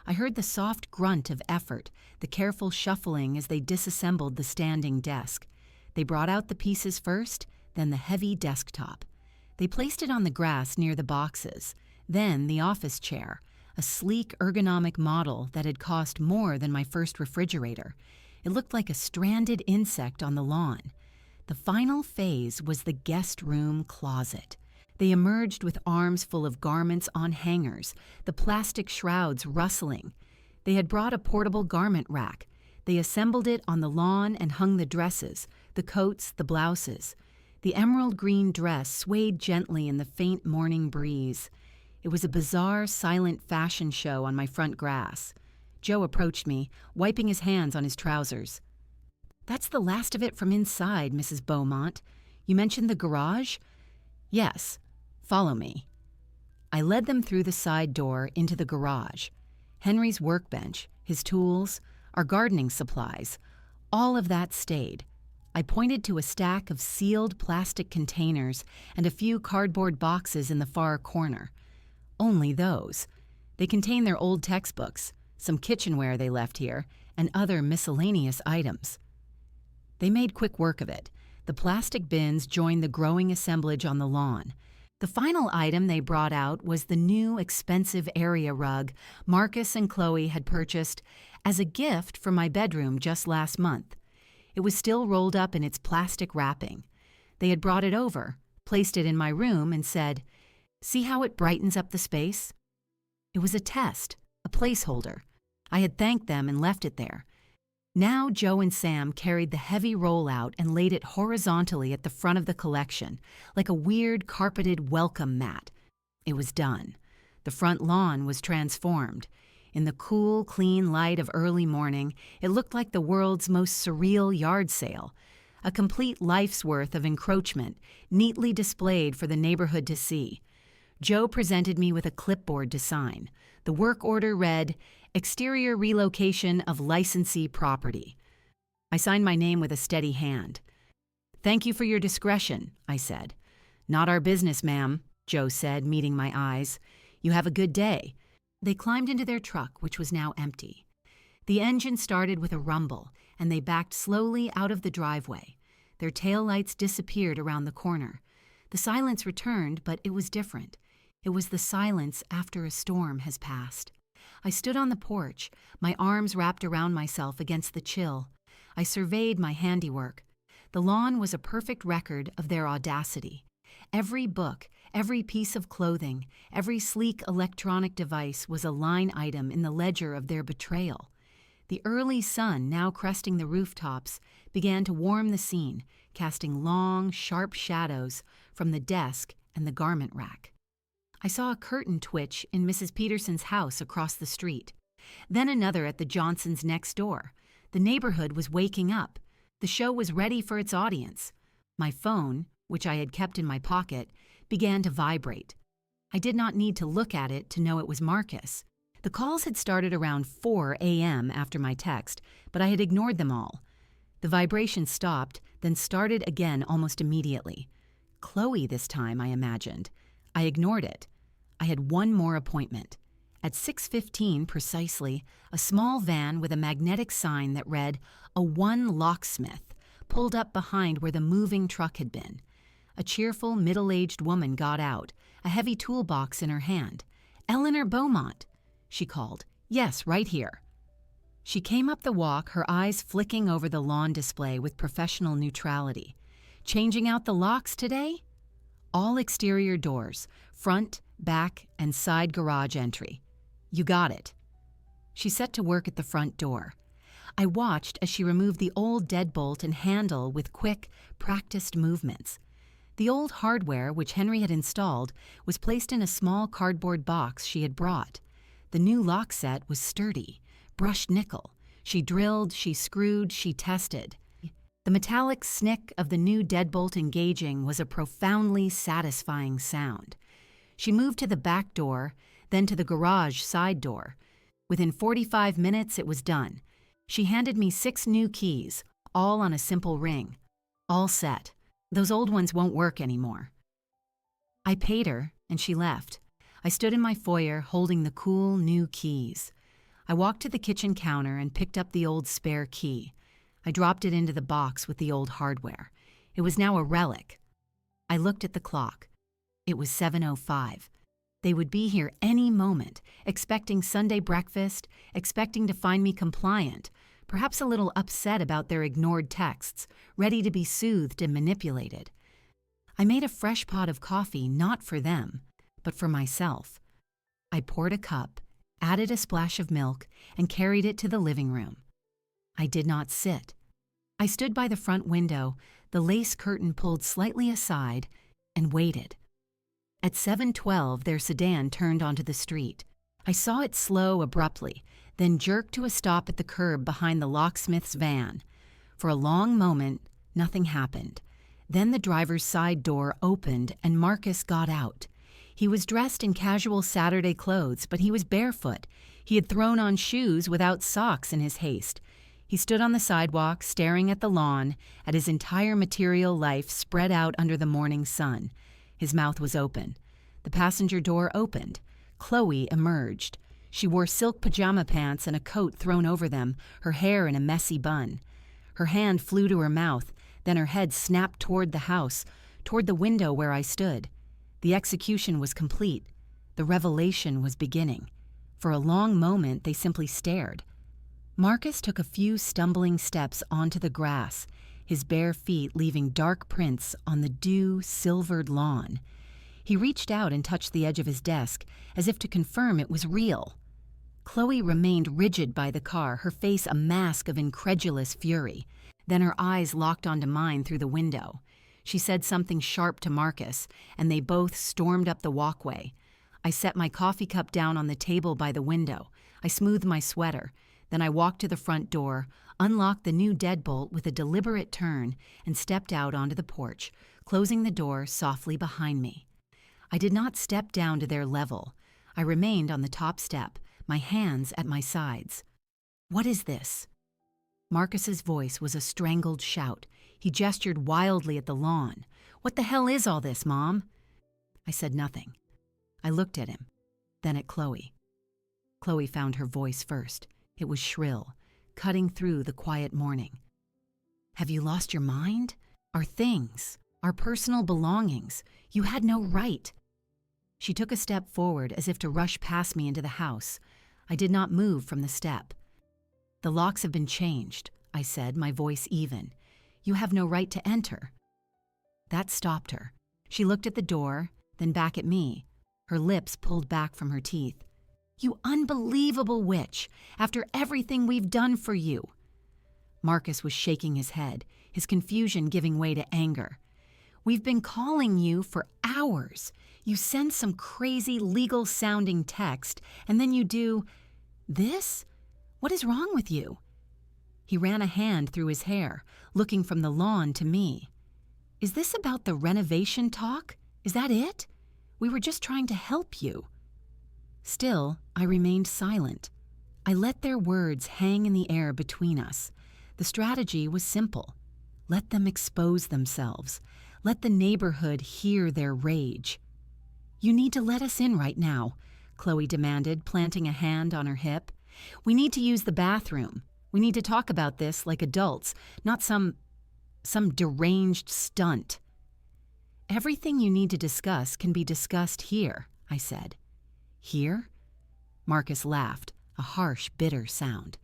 I heard the soft grunt of effort, the careful shuffling as they disassembled the standing desk. They brought out the pieces first, then the heavy desktop. They placed it on the grass near the boxes, then the office chair, a sleek ergonomic model that had cost more than my first refrigerator. It looked like a stranded insect on the lawn. The final phase was the guest room closet. They emerged with arms full of garments on hangers, the plastic shrouds rustling. They had brought a portable garment rack. They assembled it on the lawn and hung the dresses, the coats, the blouses. The emerald green dress swayed gently in the faint morning breeze. It was a bizarre, silent fashion show on my front grass. Joe approached me, wiping his hands on his trousers. "That's the last of it from inside, Mrs. Beaumont. You mentioned the garage?" "Yes. Follow me." I led them through the side door into the garage. Henry's workbench, his tools, our gardening supplies, all of that stayed. I pointed to a stack of sealed plastic containers and a few cardboard boxes in the far corner. Only those. They contain their old textbooks, some kitchenware they left here, and other miscellaneous items. They made quick work of it. The plastic bins joined the growing assemblage on the lawn. The final item they brought out was the new expensive area rug Marcus and Chloe had purchased as a gift for my bedroom just last month. It was still rolled up in its plastic wrapping. They had brought it over, placed it in my room, and said, "See how it brightens up the space?" It was a test, a placeholder. I had thanked them and left it there. Now Joe and Sam carried the heavy roll out and laid it horizontally at the front of the collection, like a weird carpeted welcome mat. It was done. The front lawn was transformed. In the cool, clean light of early morning, it looked like the world's most surreal yard sale. A complete life's worth of encroachment, neatly displayed for the neighborhood to see. Joe presented me with a clipboard to sign. The work order read, "Exterior relocation of licensee property." I signed my name with a steady hand. "Thank you for your discretion," I said. "Not our business, ma'am," Joe said, meeting my eyes. "You have a good day." They climbed into their truck, which was now empty. The engine started with a rumble, and they backed slowly out of the driveway. Their taillights disappeared around the corner. The silence returned, but it was different. It was the silence after a storm has passed. I stood on the porch, my arms wrapped around myself against the chill. I surveyed my handiwork. The lawn was a perfect record of their audacity. Every book, every piece of clothing, every sleek electronic device was a line item in the ledger of their betrayal. The early sun, now cresting the rooftops, began to warm the scene, casting long, sharp shadows from the desk and the garment rack. I saw a curtain twitch in Mrs. Peterson's house across the street. Then another at the Johnsons' next door. The neighborhood was waking up. The show was ready for its audience. My phone, which I had kept in my pocket, began to vibrate. I did not need to look at it to know it was Marcus. The calls had started around 4 a.m. after my text, but I had ignored them all. The vibration stopped, then started again almost immediately. Chloe this time, I imagined. I ignored it. I had one more appointment. At 6:15 precisely, a small van with a magnetic sign that read, "A One Locksmith," pulled up behind where the moving truck had been. A cheerful, middle-aged woman got out, a heavy toolbox in her hand. "Eleanor Beaumont," she called. "Yes, right here." She came up the walk, her eyes flicking over the lawn display with professional neutrality. "Changing out the locks today?" "All exterior doors, front, back, and side garage entry." "You got it." She set to work at the front door. I watched as she removed the old deadbolt and handle with quick, practiced movements. The old hardware, which Henry had installed, was placed in a small cardboard box she had brought. The new lock set was sturdy, brushed nickel. She drilled, she screwed, she tested. The metallic snick of the new deadbolt engaging was a profoundly satisfying sound. She moved to the back door, then to the garage side door. Within 45 minutes, it was done. She handed me 6 new keys, all on a simple ring. "All set. Those old ones won't work anymore." I paid her, and she left. I stood in my foyer holding the cool, new keys. I walked to the kitchen counter and picked up the old spare key. I dropped it into the box with the old hardware. It was now a relic. I looked at the clock. It was 7:05. They would be here any moment, expecting Sunday breakfast, expecting to find me compliant, perhaps a little upset about their ignored texts, ready to be soothed and manipulated. I made a fresh pot of coffee not for them, but for myself. I poured a cup, added a splash of milk, and carried it to the living room. I did not sit. I stood by the front window, the lace curtain pulled slightly aside, and waited. At 7:12, their sedan turned onto the street. I saw it slow abruptly, then jerk to a stop at the curb behind the locksmith's van. For a long moment, nothing happened. Then the driver's side door opened and Marcus got out. He was dressed in casual Saturday clothes, but he was barefoot. He had thrown on shoes without socks in his haste. He stood on the sidewalk, staring at the lawn, at his entire material life spread out under the morning sun. His mouth was open. The passenger door opened. Chloe emerged. She wore silk pajama pants and a coat thrown over them, her hair in a messy bun. Her hand flew to her mouth, then her head snapped toward the house, toward the window where I stood. The execution was complete. The revelation was beginning. For a long moment, they simply stared. Marcus took a few stumbling steps onto the grass, his bare feet leaving dark prints on the dew-silvered lawn. He reached out and touched the edge of his desk, as if to confirm it was real. Chloe remained rigid by the car, her face a mask of incredulous fury. Then her eyes locked onto mine through the window. She said something sharp to Marcus, and they both stormed up the walkway. I set my coffee cup down on the table by the window. I smoothed my sweater. Then I walked to the front door, unlocked the new deadbolt with a deliberate turn, and stepped out onto the porch, closing the door softly behind me. I did not step down to their level. I remained on the top step, my hands at my sides. "What is this?" Marcus's voice was a strangled shout. He gestured wildly at the lawn. "What the hell is all this, Mom?" I said nothing. I looked at him, then at Chloe. Chloe found her voice first. It was shrill, cutting through the quiet morning. "Have you lost your mind? Our things, our personal belongings. You had no right." She took a step forward as if to rush past me into the house. I did not move from the step. "The locks have been changed," I said, my voice even. "You have no right to enter." That stopped her. She looked at the door, then back at me, her lips pulled back from her teeth. "You unbelievable witch! After everything we've done for you!" Marcus was shaking his head, his confusion giving way to anger. "We've been calling you for hours. You send some crazy legal-sounding text, and then you do this? What is wrong with you?" He ran a hand through his hair, looking from the lawn to me. "Is this about the renovation talk? Is that it? We were just trying to help you." Still, I remained silent. I let their words hang in the air between us. The strategy was simple. Let them expose themselves. Let the neighborhood hear their rage. "You need to let us in right now," Chloe demanded, planting a hand on her hip. "We need to use the bathroom. We need to talk about this like adults, not some deranged stunt." "Everything you need to discuss can be discussed here," I said. "Here?" Marcus laughed, a harsh, bitter sound.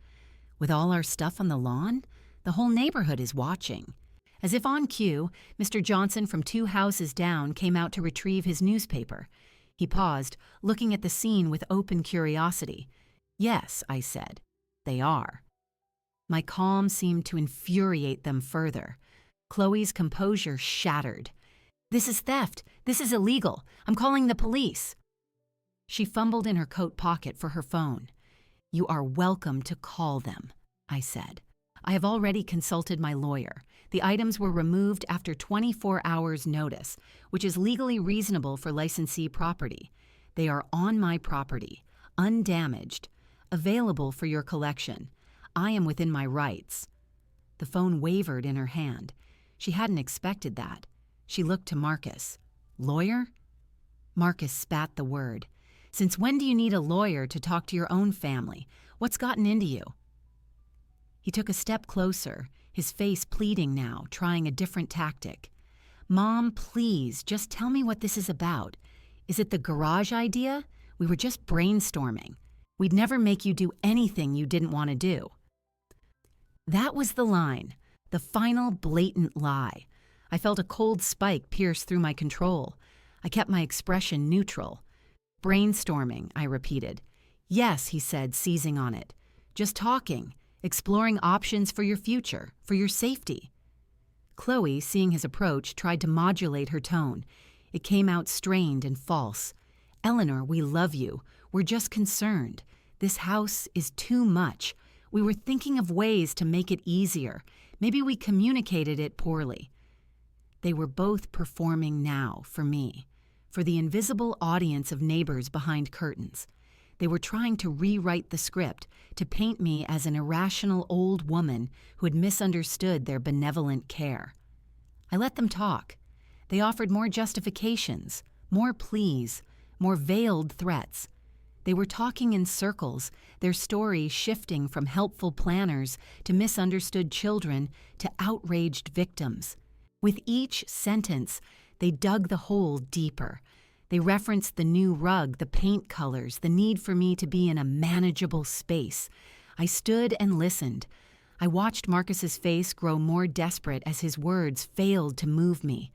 "With all our stuff on the lawn? The whole neighborhood is watching." As if on cue, Mr. Johnson from 2 houses down came out to retrieve his newspaper. He paused, looking at the scene with open curiosity. "Yes," I said, "they are." My calm seemed to infuriate them further. Chloe's composure shattered. "This is theft. This is illegal. I'm calling the police." She fumbled in her coat pocket for her phone. "You are welcome to call them," I said. "I have already consulted my lawyer. The items were removed after 24 hours' notice, which is legally reasonable for licensee property. They are on my property, undamaged, available for your collection. I am within my rights." The phone wavered in her hand. She hadn't expected that. She looked to Marcus. "Lawyer?" Marcus spat the word. "Since when do you need a lawyer to talk to your own family? What's gotten into you?" He took a step closer, his face pleading now, trying a different tactic. "Mom, please, just tell me what this is about. Is it the garage idea? We were just brainstorming. We'd never make you do anything you didn't want to do." That was the line, the final blatant lie. I felt a cold spike pierce through my control. I kept my expression neutral. "Brainstorming," I repeated. "Yes," he said, seizing on it. "Just talking. Exploring options for your future, for your safety." Chloe, seeing his approach, tried to modulate her tone. It came out strained and false. "Eleanor, we love you. We're just concerned. This house is too much. We were thinking of ways to make it easier. Maybe we communicated it poorly." They were both performing now for me, for the invisible audience of neighbors behind curtains. They were trying to rewrite the script, to paint me as an irrational old woman who had misunderstood their benevolent care. I let them talk. They offered more justifications, more pleas, more veiled threats. They were talking in circles, their story shifting from helpful planners to misunderstood children to outraged victims. With each sentence, they dug the hole deeper. They referenced the new rug, the paint colors, the need for me to be in a manageable space. I stood and listened. I watched Marcus's face grow more desperate as his words failed to move me.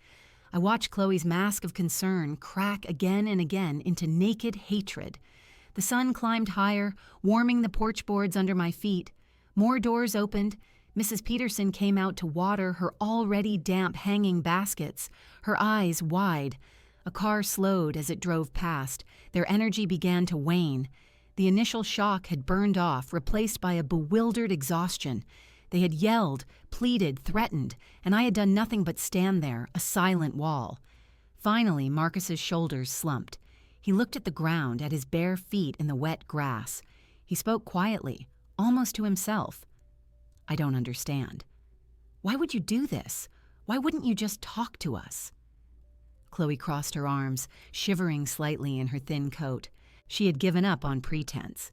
I watched Chloe's mask of concern crack again and again into naked hatred. The sun climbed higher, warming the porch boards under my feet. More doors opened. Mrs. Peterson came out to water her already damp hanging baskets, her eyes wide. A car slowed as it drove past. Their energy began to wane. The initial shock had burned off, replaced by a bewildered exhaustion. They had yelled, pleaded, threatened, and I had done nothing but stand there, a silent wall. Finally, Marcus's shoulders slumped. He looked at the ground, at his bare feet in the wet grass. He spoke quietly, almost to himself. I don't understand. Why would you do this? Why wouldn't you just talk to us? Chloe crossed her arms, shivering slightly in her thin coat. She had given up on pretense.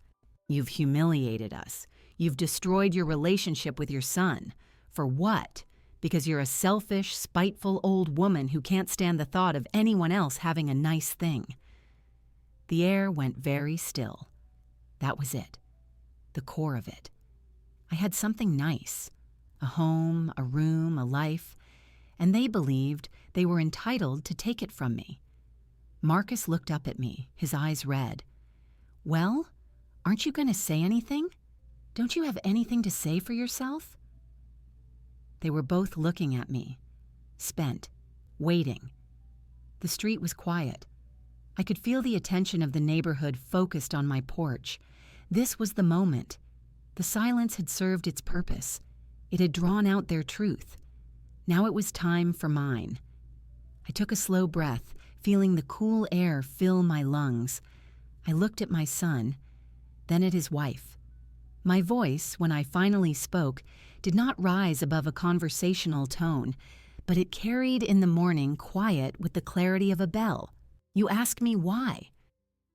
You've humiliated us. You've destroyed your relationship with your son. For what? Because you're a selfish, spiteful old woman who can't stand the thought of anyone else having a nice thing. The air went very still. That was it. The core of it. I had something nice. A home, a room, a life. And they believed they were entitled to take it from me. Marcus looked up at me, his eyes red. Well, aren't you going to say anything? Don't you have anything to say for yourself? They were both looking at me, spent, waiting. The street was quiet. I could feel the attention of the neighborhood focused on my porch. This was the moment. The silence had served its purpose. It had drawn out their truth. Now it was time for mine. I took a slow breath, feeling the cool air fill my lungs. I looked at my son, then at his wife. My voice, when I finally spoke, did not rise above a conversational tone, but it carried in the morning quiet with the clarity of a bell. You asked me why.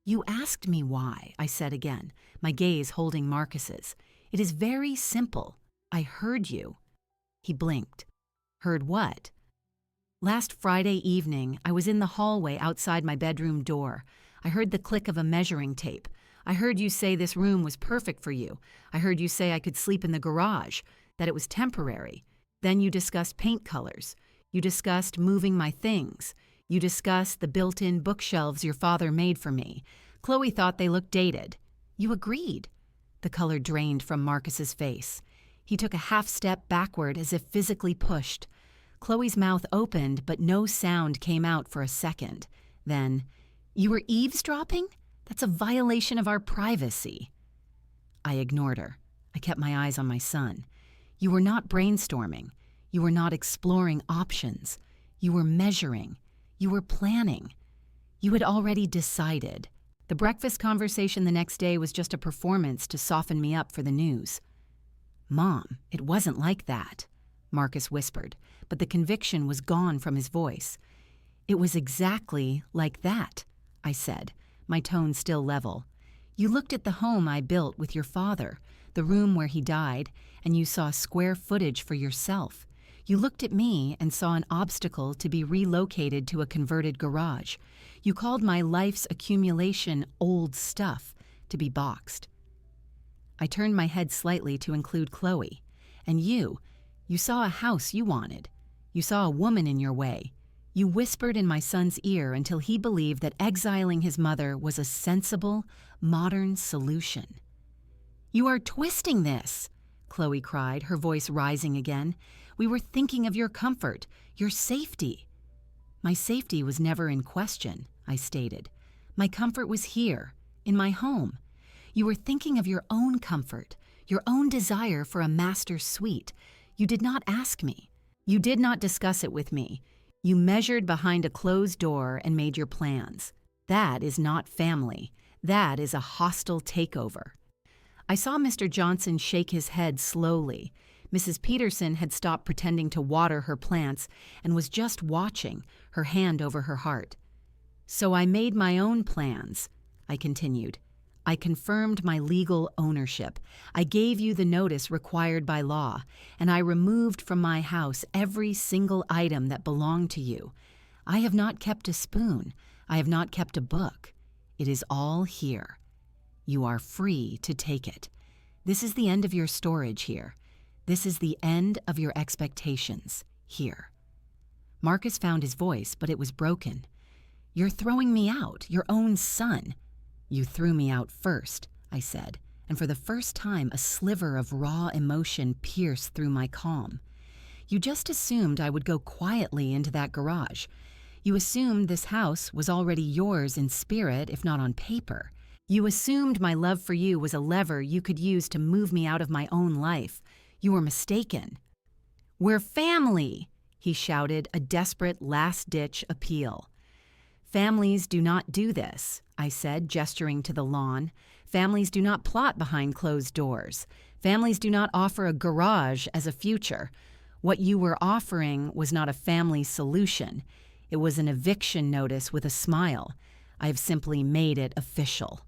You asked me why, I said again, my gaze holding Marcus's. It is very simple. I heard you. He blinked. Heard what? Last Friday evening, I was in the hallway outside my bedroom door. I heard the click of a measuring tape. I heard you say this room was perfect for you. I heard you say I could sleep in the garage, that it was temporary. Then you discussed paint colors. You discussed moving my things. You discussed the built-in bookshelves your father made for me. Chloe thought they looked dated. You agreed. The color drained from Marcus's face. He took a half step backward as if physically pushed. Chloe's mouth opened, but no sound came out for a second. Then, you were eavesdropping? That's a violation of our privacy. I ignored her. I kept my eyes on my son. You were not brainstorming. You were not exploring options. You were measuring. You were planning. You had already decided. The breakfast conversation the next day was just a performance to soften me up for the news. Mom, it wasn't like that, Marcus whispered, but the conviction was gone from his voice. It was exactly like that, I said, my tone still level. You looked at the home I built with your father, the room where he died, and you saw square footage for yourself. You looked at me and saw an obstacle to be relocated to a converted garage. You called my life's accumulation old stuff to be boxed. I turned my head slightly to include Chloe. And you saw a house you wanted. You saw a woman in your way. You whispered in my son's ear until he believed that exiling his mother was a sensible, modern solution. You are twisting this, Chloe cried, her voice rising again. We were thinking of your comfort, your safety. My safety was never in question, I stated. My comfort was here, in my home. You were thinking of your own comfort, your own desire for a master suite. You did not ask me. You did not discuss it with me. You measured behind a closed door and made your plans. That is not family. That is a hostile takeover. I saw Mr. Johnson shake his head slowly. Mrs. Peterson had stopped pretending to water her plants and was just watching, her hand over her heart. So I made my own plans, I continued. I confirmed my legal ownership. I gave you the notice required by law, and I removed from my house every single item that belonged to you. I have not kept a spoon. I have not kept a book. It is all here. You are free to take it. This is the end of your storage here. This is the end of your expectations here. Marcus found his voice, but it was broken. You're throwing me out, your own son. You threw me out first, I said, and for the first time a sliver of raw emotion pierced through my calm. You just assumed I would go quietly into that garage. You assumed this house was already yours in spirit, if not on paper. You assumed my love for you was a lever you could use to move me out of my own life. You were mistaken. We're family, he shouted, a desperate last-ditch appeal. Families do not do this, I said, gesturing to the lawn. Families do not plot behind closed doors. Families do not offer a garage as a future. What you were offering was not a family solution. It was an eviction notice with a smile. I have simply made it official.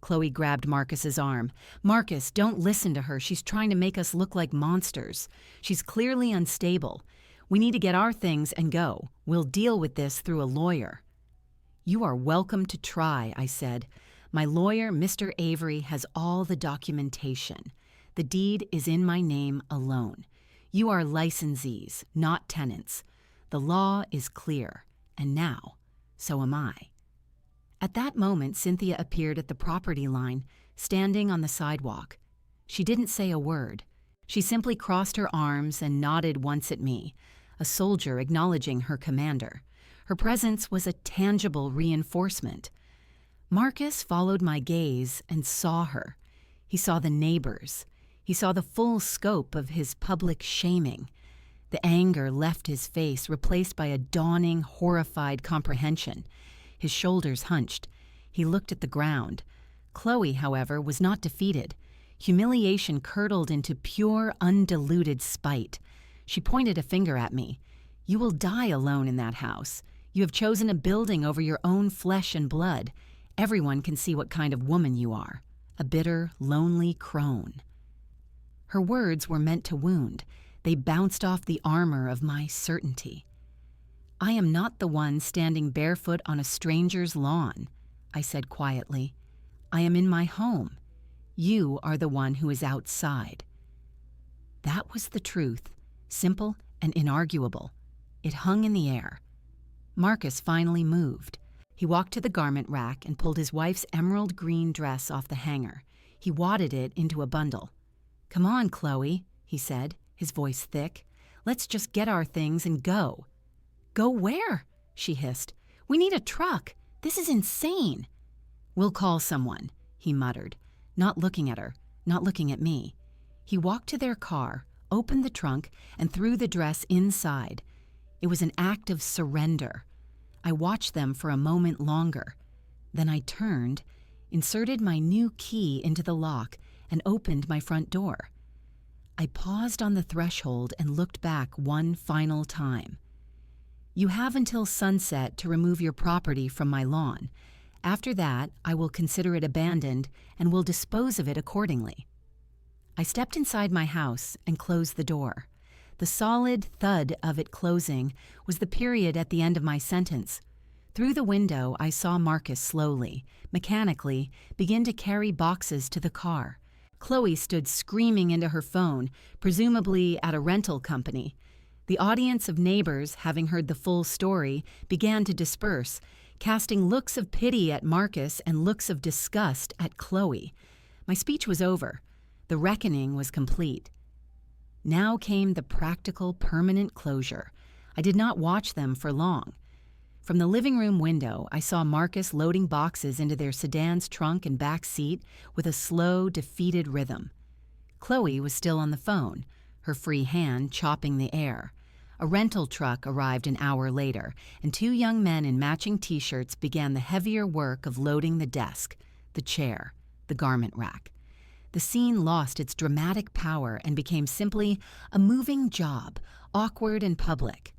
Chloe grabbed Marcus's arm. Marcus, don't listen to her. She's trying to make us look like monsters. She's clearly unstable. We need to get our things and go. We'll deal with this through a lawyer. You are welcome to try, I said. My lawyer, Mr. Avery, has all the documentation. The deed is in my name alone. You are licensees, not tenants. The law is clear, and now, so am I. At that moment, Cynthia appeared at the property line, standing on the sidewalk. She didn't say a word. She simply crossed her arms and nodded once at me, a soldier acknowledging her commander. Her presence was a tangible reinforcement. Marcus followed my gaze and saw her. He saw the neighbors. He saw the full scope of his public shaming. The anger left his face, replaced by a dawning, horrified comprehension. His shoulders hunched. He looked at the ground. Chloe, however, was not defeated. Humiliation curdled into pure, undiluted spite. She pointed a finger at me. You will die alone in that house. You have chosen a building over your own flesh and blood. Everyone can see what kind of woman you are. A bitter, lonely crone. Her words were meant to wound. They bounced off the armor of my certainty. I am not the one standing barefoot on a stranger's lawn, I said quietly. I am in my home. You are the one who is outside. That was the truth, simple and inarguable. It hung in the air. Marcus finally moved. He walked to the garment rack and pulled his wife's emerald green dress off the hanger. He wadded it into a bundle. Come on, Chloe, he said, his voice thick. Let's just get our things and go. Go where? She hissed. We need a truck. This is insane. We'll call someone, he muttered, not looking at her, not looking at me. He walked to their car, opened the trunk, and threw the dress inside. It was an act of surrender. I watched them for a moment longer. Then I turned, inserted my new key into the lock, and opened my front door. I paused on the threshold and looked back one final time. You have until sunset to remove your property from my lawn. After that, I will consider it abandoned and will dispose of it accordingly. I stepped inside my house and closed the door. The solid thud of it closing was the period at the end of my sentence. Through the window, I saw Marcus slowly, mechanically, begin to carry boxes to the car. Chloe stood screaming into her phone, presumably at a rental company. The audience of neighbors, having heard the full story, began to disperse, casting looks of pity at Marcus and looks of disgust at Chloe. My speech was over. The reckoning was complete. Now came the practical, permanent closure. I did not watch them for long. From the living room window, I saw Marcus loading boxes into their sedan's trunk and back seat with a slow, defeated rhythm. Chloe was still on the phone, her free hand chopping the air. A rental truck arrived an hour later, and two young men in matching T-shirts began the heavier work of loading the desk, the chair, the garment rack. The scene lost its dramatic power and became simply a moving job, awkward and public.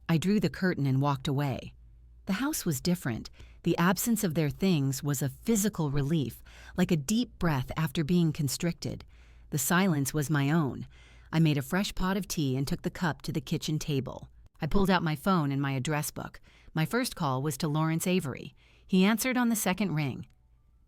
I drew the curtain and walked away. The house was different. The absence of their things was a physical relief, like a deep breath after being constricted. The silence was my own. I made a fresh pot of tea and took the cup to the kitchen table. I pulled out my phone and my address book. My first call was to Lawrence Avery. He answered on the second ring.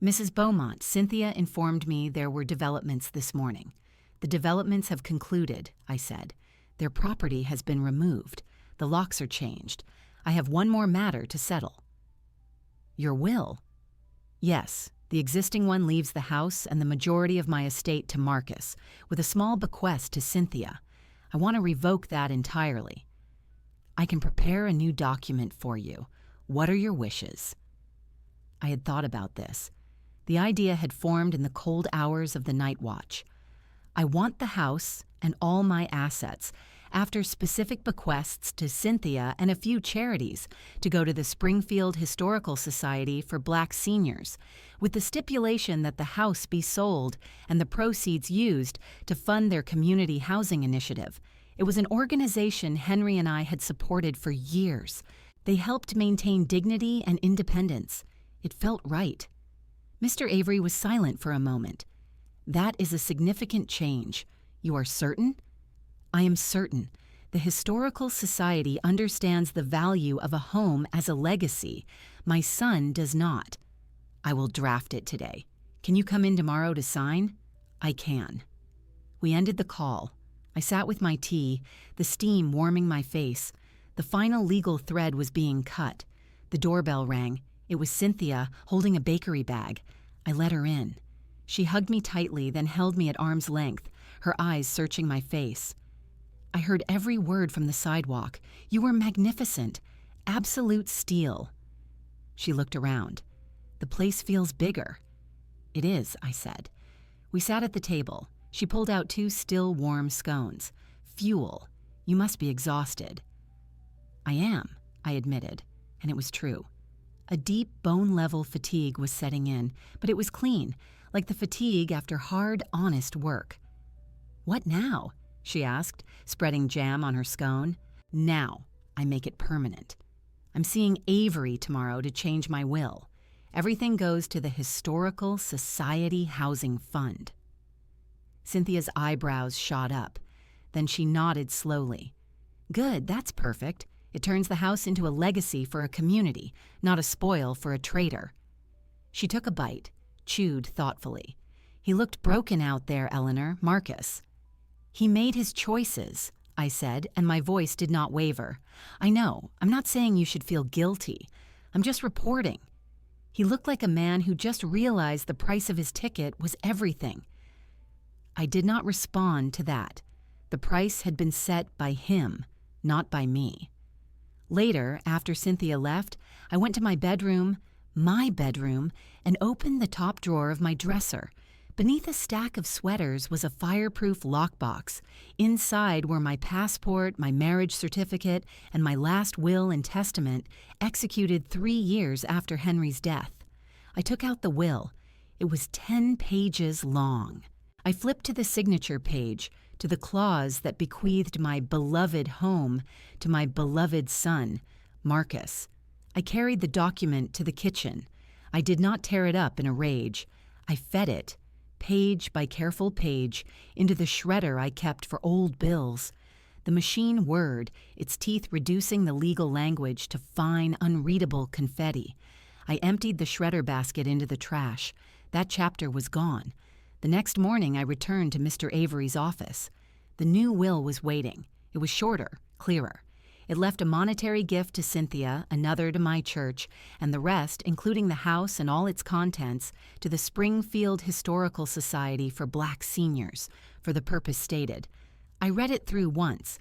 Mrs. Beaumont, Cynthia informed me there were developments this morning. The developments have concluded, I said. Their property has been removed. The locks are changed. I have one more matter to settle. Your will? Yes, the existing one leaves the house and the majority of my estate to Marcus, with a small bequest to Cynthia. I want to revoke that entirely. I can prepare a new document for you. What are your wishes? I had thought about this. The idea had formed in the cold hours of the night watch. I want the house and all my assets, after specific bequests to Cynthia and a few charities, to go to the Springfield Historical Society for Black Seniors, with the stipulation that the house be sold and the proceeds used to fund their community housing initiative. It was an organization Henry and I had supported for years. They helped maintain dignity and independence. It felt right. Mr. Avery was silent for a moment. That is a significant change. You are certain? I am certain. The Historical Society understands the value of a home as a legacy. My son does not. I will draft it today. Can you come in tomorrow to sign? I can. We ended the call. I sat with my tea, the steam warming my face. The final legal thread was being cut. The doorbell rang. It was Cynthia, holding a bakery bag. I let her in. She hugged me tightly, then held me at arm's length, her eyes searching my face. I heard every word from the sidewalk. You were magnificent. Absolute steel. She looked around. The place feels bigger. It is, I said. We sat at the table. She pulled out 2 still warm scones. Fuel. You must be exhausted. I am, I admitted, and it was true. A deep bone-level fatigue was setting in, but it was clean, like the fatigue after hard, honest work. What now? She asked, spreading jam on her scone. Now, I make it permanent. I'm seeing Avery tomorrow to change my will. Everything goes to the Historical Society Housing Fund. Cynthia's eyebrows shot up. Then she nodded slowly. Good, that's perfect. It turns the house into a legacy for a community, not a spoil for a traitor. She took a bite, chewed thoughtfully. He looked broken out there, Eleanor, Marcus. He made his choices, I said, and my voice did not waver. I know, I'm not saying you should feel guilty. I'm just reporting. He looked like a man who just realized the price of his ticket was everything. I did not respond to that. The price had been set by him, not by me. Later, after Cynthia left, I went to my bedroom, and opened the top drawer of my dresser. Beneath a stack of sweaters was a fireproof lockbox. Inside were my passport, my marriage certificate, and my last will and testament, executed 3 years after Henry's death. I took out the will. It was 10 pages long. I flipped to the signature page, to the clause that bequeathed my beloved home to my beloved son, Marcus. I carried the document to the kitchen. I did not tear it up in a rage. I fed it, page by careful page, into the shredder I kept for old bills. The machine whirred, its teeth reducing the legal language to fine, unreadable confetti. I emptied the shredder basket into the trash. That chapter was gone. The next morning I returned to Mr. Avery's office. The new will was waiting. It was shorter, clearer. It left a monetary gift to Cynthia, another to my church, and the rest, including the house and all its contents, to the Springfield Historical Society for Black Seniors, for the purpose stated. I read it through once.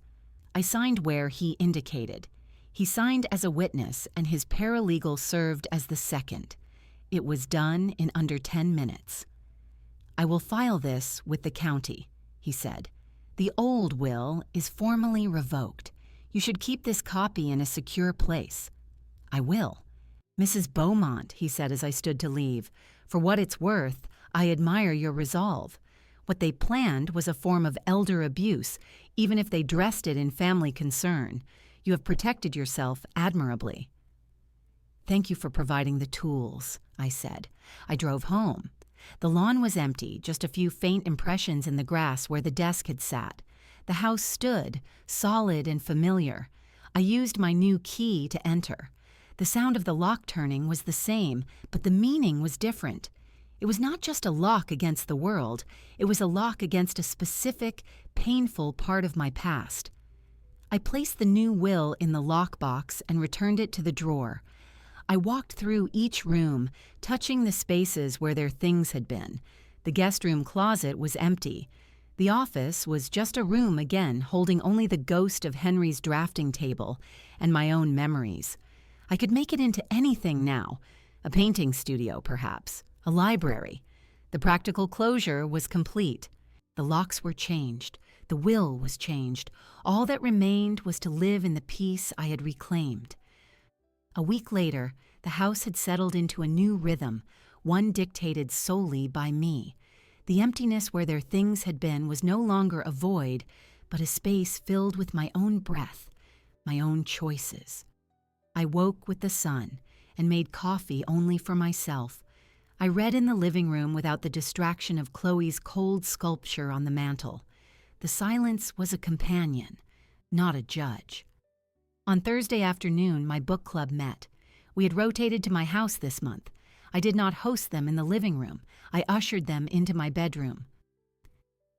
I signed where he indicated. He signed as a witness, and his paralegal served as the second. It was done in under 10 minutes. I will file this with the county, he said. The old will is formally revoked. You should keep this copy in a secure place. I will. Mrs. Beaumont, he said as I stood to leave, for what it's worth, I admire your resolve. What they planned was a form of elder abuse, even if they dressed it in family concern. You have protected yourself admirably. Thank you for providing the tools, I said. I drove home. The lawn was empty, just a few faint impressions in the grass where the desk had sat. The house stood, solid and familiar. I used my new key to enter. The sound of the lock turning was the same, but the meaning was different. It was not just a lock against the world. It was a lock against a specific, painful part of my past. I placed the new will in the lockbox and returned it to the drawer. I walked through each room, touching the spaces where their things had been. The guest room closet was empty. The office was just a room again, holding only the ghost of Henry's drafting table and my own memories. I could make it into anything now. A painting studio, perhaps. A library. The practical closure was complete. The locks were changed. The will was changed. All that remained was to live in the peace I had reclaimed. A week later, the house had settled into a new rhythm, one dictated solely by me. The emptiness where their things had been was no longer a void, but a space filled with my own breath, my own choices. I woke with the sun and made coffee only for myself. I read in the living room without the distraction of Chloe's cold sculpture on the mantel. The silence was a companion, not a judge. On Thursday afternoon, my book club met. We had rotated to my house this month. I did not host them in the living room. I ushered them into my bedroom.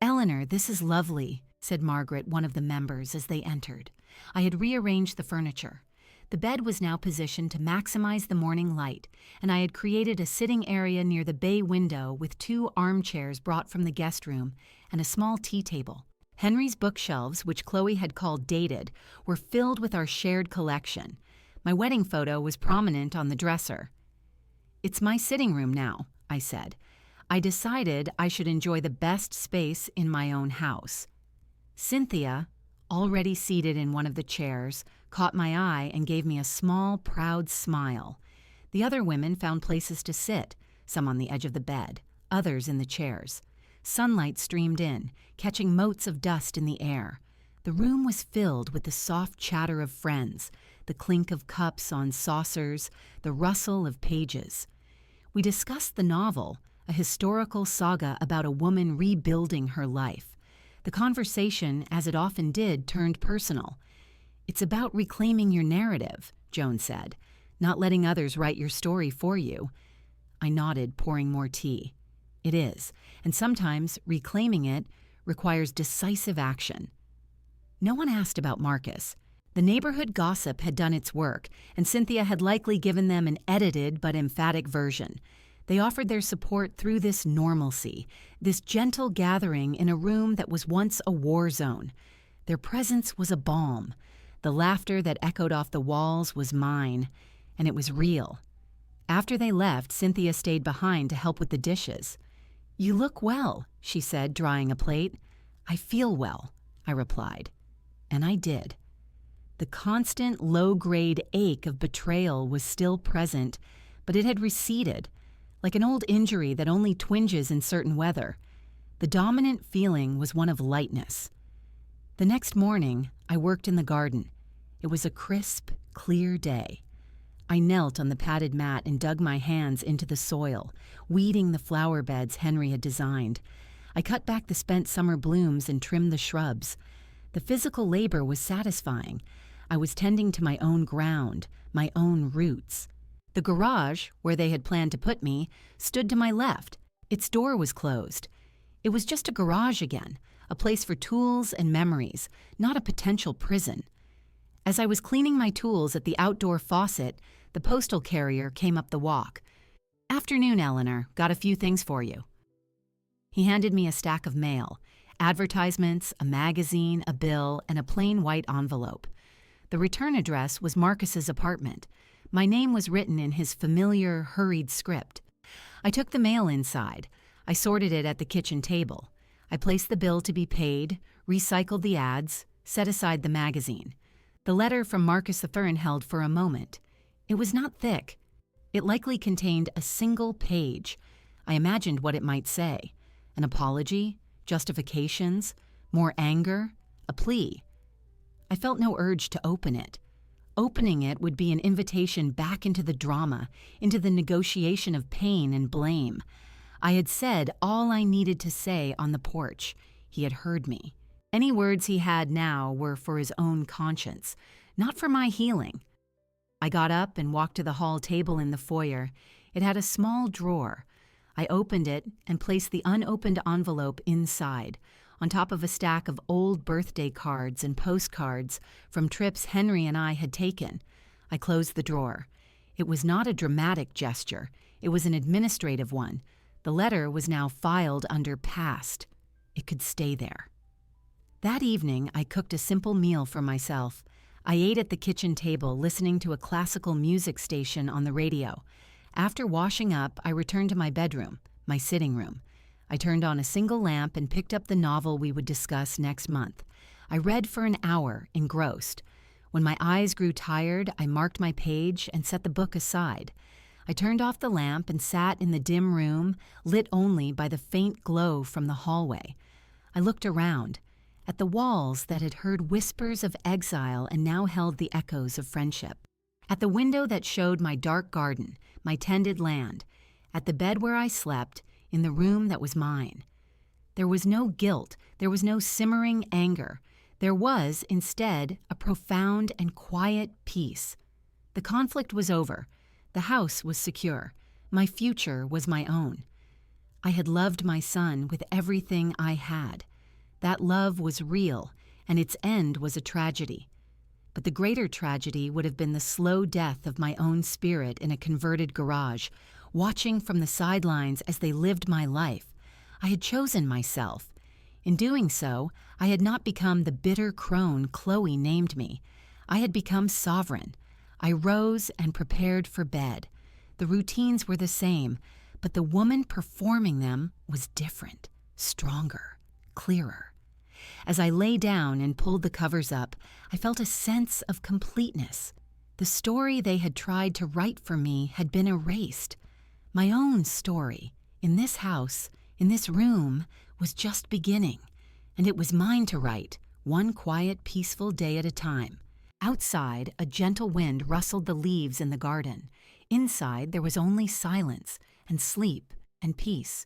"Eleanor, this is lovely," said Margaret, one of the members, as they entered. I had rearranged the furniture. The bed was now positioned to maximize the morning light, and I had created a sitting area near the bay window with 2 armchairs brought from the guest room and a small tea table. Henry's bookshelves, which Chloe had called dated, were filled with our shared collection. My wedding photo was prominent on the dresser. "It's my sitting room now," I said. I decided I should enjoy the best space in my own house. Cynthia, already seated in one of the chairs, caught my eye and gave me a small, proud smile. The other women found places to sit, some on the edge of the bed, others in the chairs. Sunlight streamed in, catching motes of dust in the air. The room was filled with the soft chatter of friends, the clink of cups on saucers, the rustle of pages. We discussed the novel, a historical saga about a woman rebuilding her life. The conversation, as it often did, turned personal. "It's about reclaiming your narrative," Joan said, "not letting others write your story for you." I nodded, pouring more tea. "It is, and sometimes reclaiming it requires decisive action." No one asked about Marcus. The neighborhood gossip had done its work, and Cynthia had likely given them an edited but emphatic version. They offered their support through this normalcy, this gentle gathering in a room that was once a war zone. Their presence was a balm. The laughter that echoed off the walls was mine, and it was real. After they left, Cynthia stayed behind to help with the dishes. "You look well," she said, drying a plate. "I feel well," I replied. And I did. The constant low-grade ache of betrayal was still present, but it had receded, like an old injury that only twinges in certain weather. The dominant feeling was one of lightness. The next morning, I worked in the garden. It was a crisp, clear day. I knelt on the padded mat and dug my hands into the soil, weeding the flower beds Henry had designed. I cut back the spent summer blooms and trimmed the shrubs. The physical labor was satisfying. I was tending to my own ground, my own roots. The garage, where they had planned to put me, stood to my left. Its door was closed. It was just a garage again, a place for tools and memories, not a potential prison. As I was cleaning my tools at the outdoor faucet, the postal carrier came up the walk. "Afternoon, Eleanor. Got a few things for you." He handed me a stack of mail, advertisements, a magazine, a bill, and a plain white envelope. The return address was Marcus's apartment. My name was written in his familiar, hurried script. I took the mail inside. I sorted it at the kitchen table. I placed the bill to be paid, recycled the ads, set aside the magazine. The letter from Marcus III held for a moment. It was not thick. It likely contained a single page. I imagined what it might say. An apology, justifications, more anger, a plea. I felt no urge to open it. Opening it would be an invitation back into the drama, into the negotiation of pain and blame. I had said all I needed to say on the porch. He had heard me. Any words he had now were for his own conscience, not for my healing. I got up and walked to the hall table in the foyer. It had a small drawer. I opened it and placed the unopened envelope inside, on top of a stack of old birthday cards and postcards from trips Henry and I had taken. I closed the drawer. It was not a dramatic gesture, it was an administrative one. The letter was now filed under past. It could stay there. That evening, I cooked a simple meal for myself. I ate at the kitchen table, listening to a classical music station on the radio. After washing up, I returned to my bedroom, my sitting room. I turned on a single lamp and picked up the novel we would discuss next month. I read for an hour, engrossed. When my eyes grew tired, I marked my page and set the book aside. I turned off the lamp and sat in the dim room, lit only by the faint glow from the hallway. I looked around, at the walls that had heard whispers of exile and now held the echoes of friendship. At the window that showed my dark garden, my tended land. At the bed where I slept, in the room that was mine. There was no guilt, there was no simmering anger. There was, instead, a profound and quiet peace. The conflict was over. The house was secure. My future was my own. I had loved my son with everything I had. That love was real, and its end was a tragedy. But the greater tragedy would have been the slow death of my own spirit in a converted garage, watching from the sidelines as they lived my life. I had chosen myself. In doing so, I had not become the bitter crone Chloe named me. I had become sovereign. I rose and prepared for bed. The routines were the same, but the woman performing them was different, stronger, clearer. As I lay down and pulled the covers up, I felt a sense of completeness. The story they had tried to write for me had been erased. My own story, in this house, in this room, was just beginning, and it was mine to write, one quiet, peaceful day at a time. Outside, a gentle wind rustled the leaves in the garden. Inside, there was only silence and sleep and peace.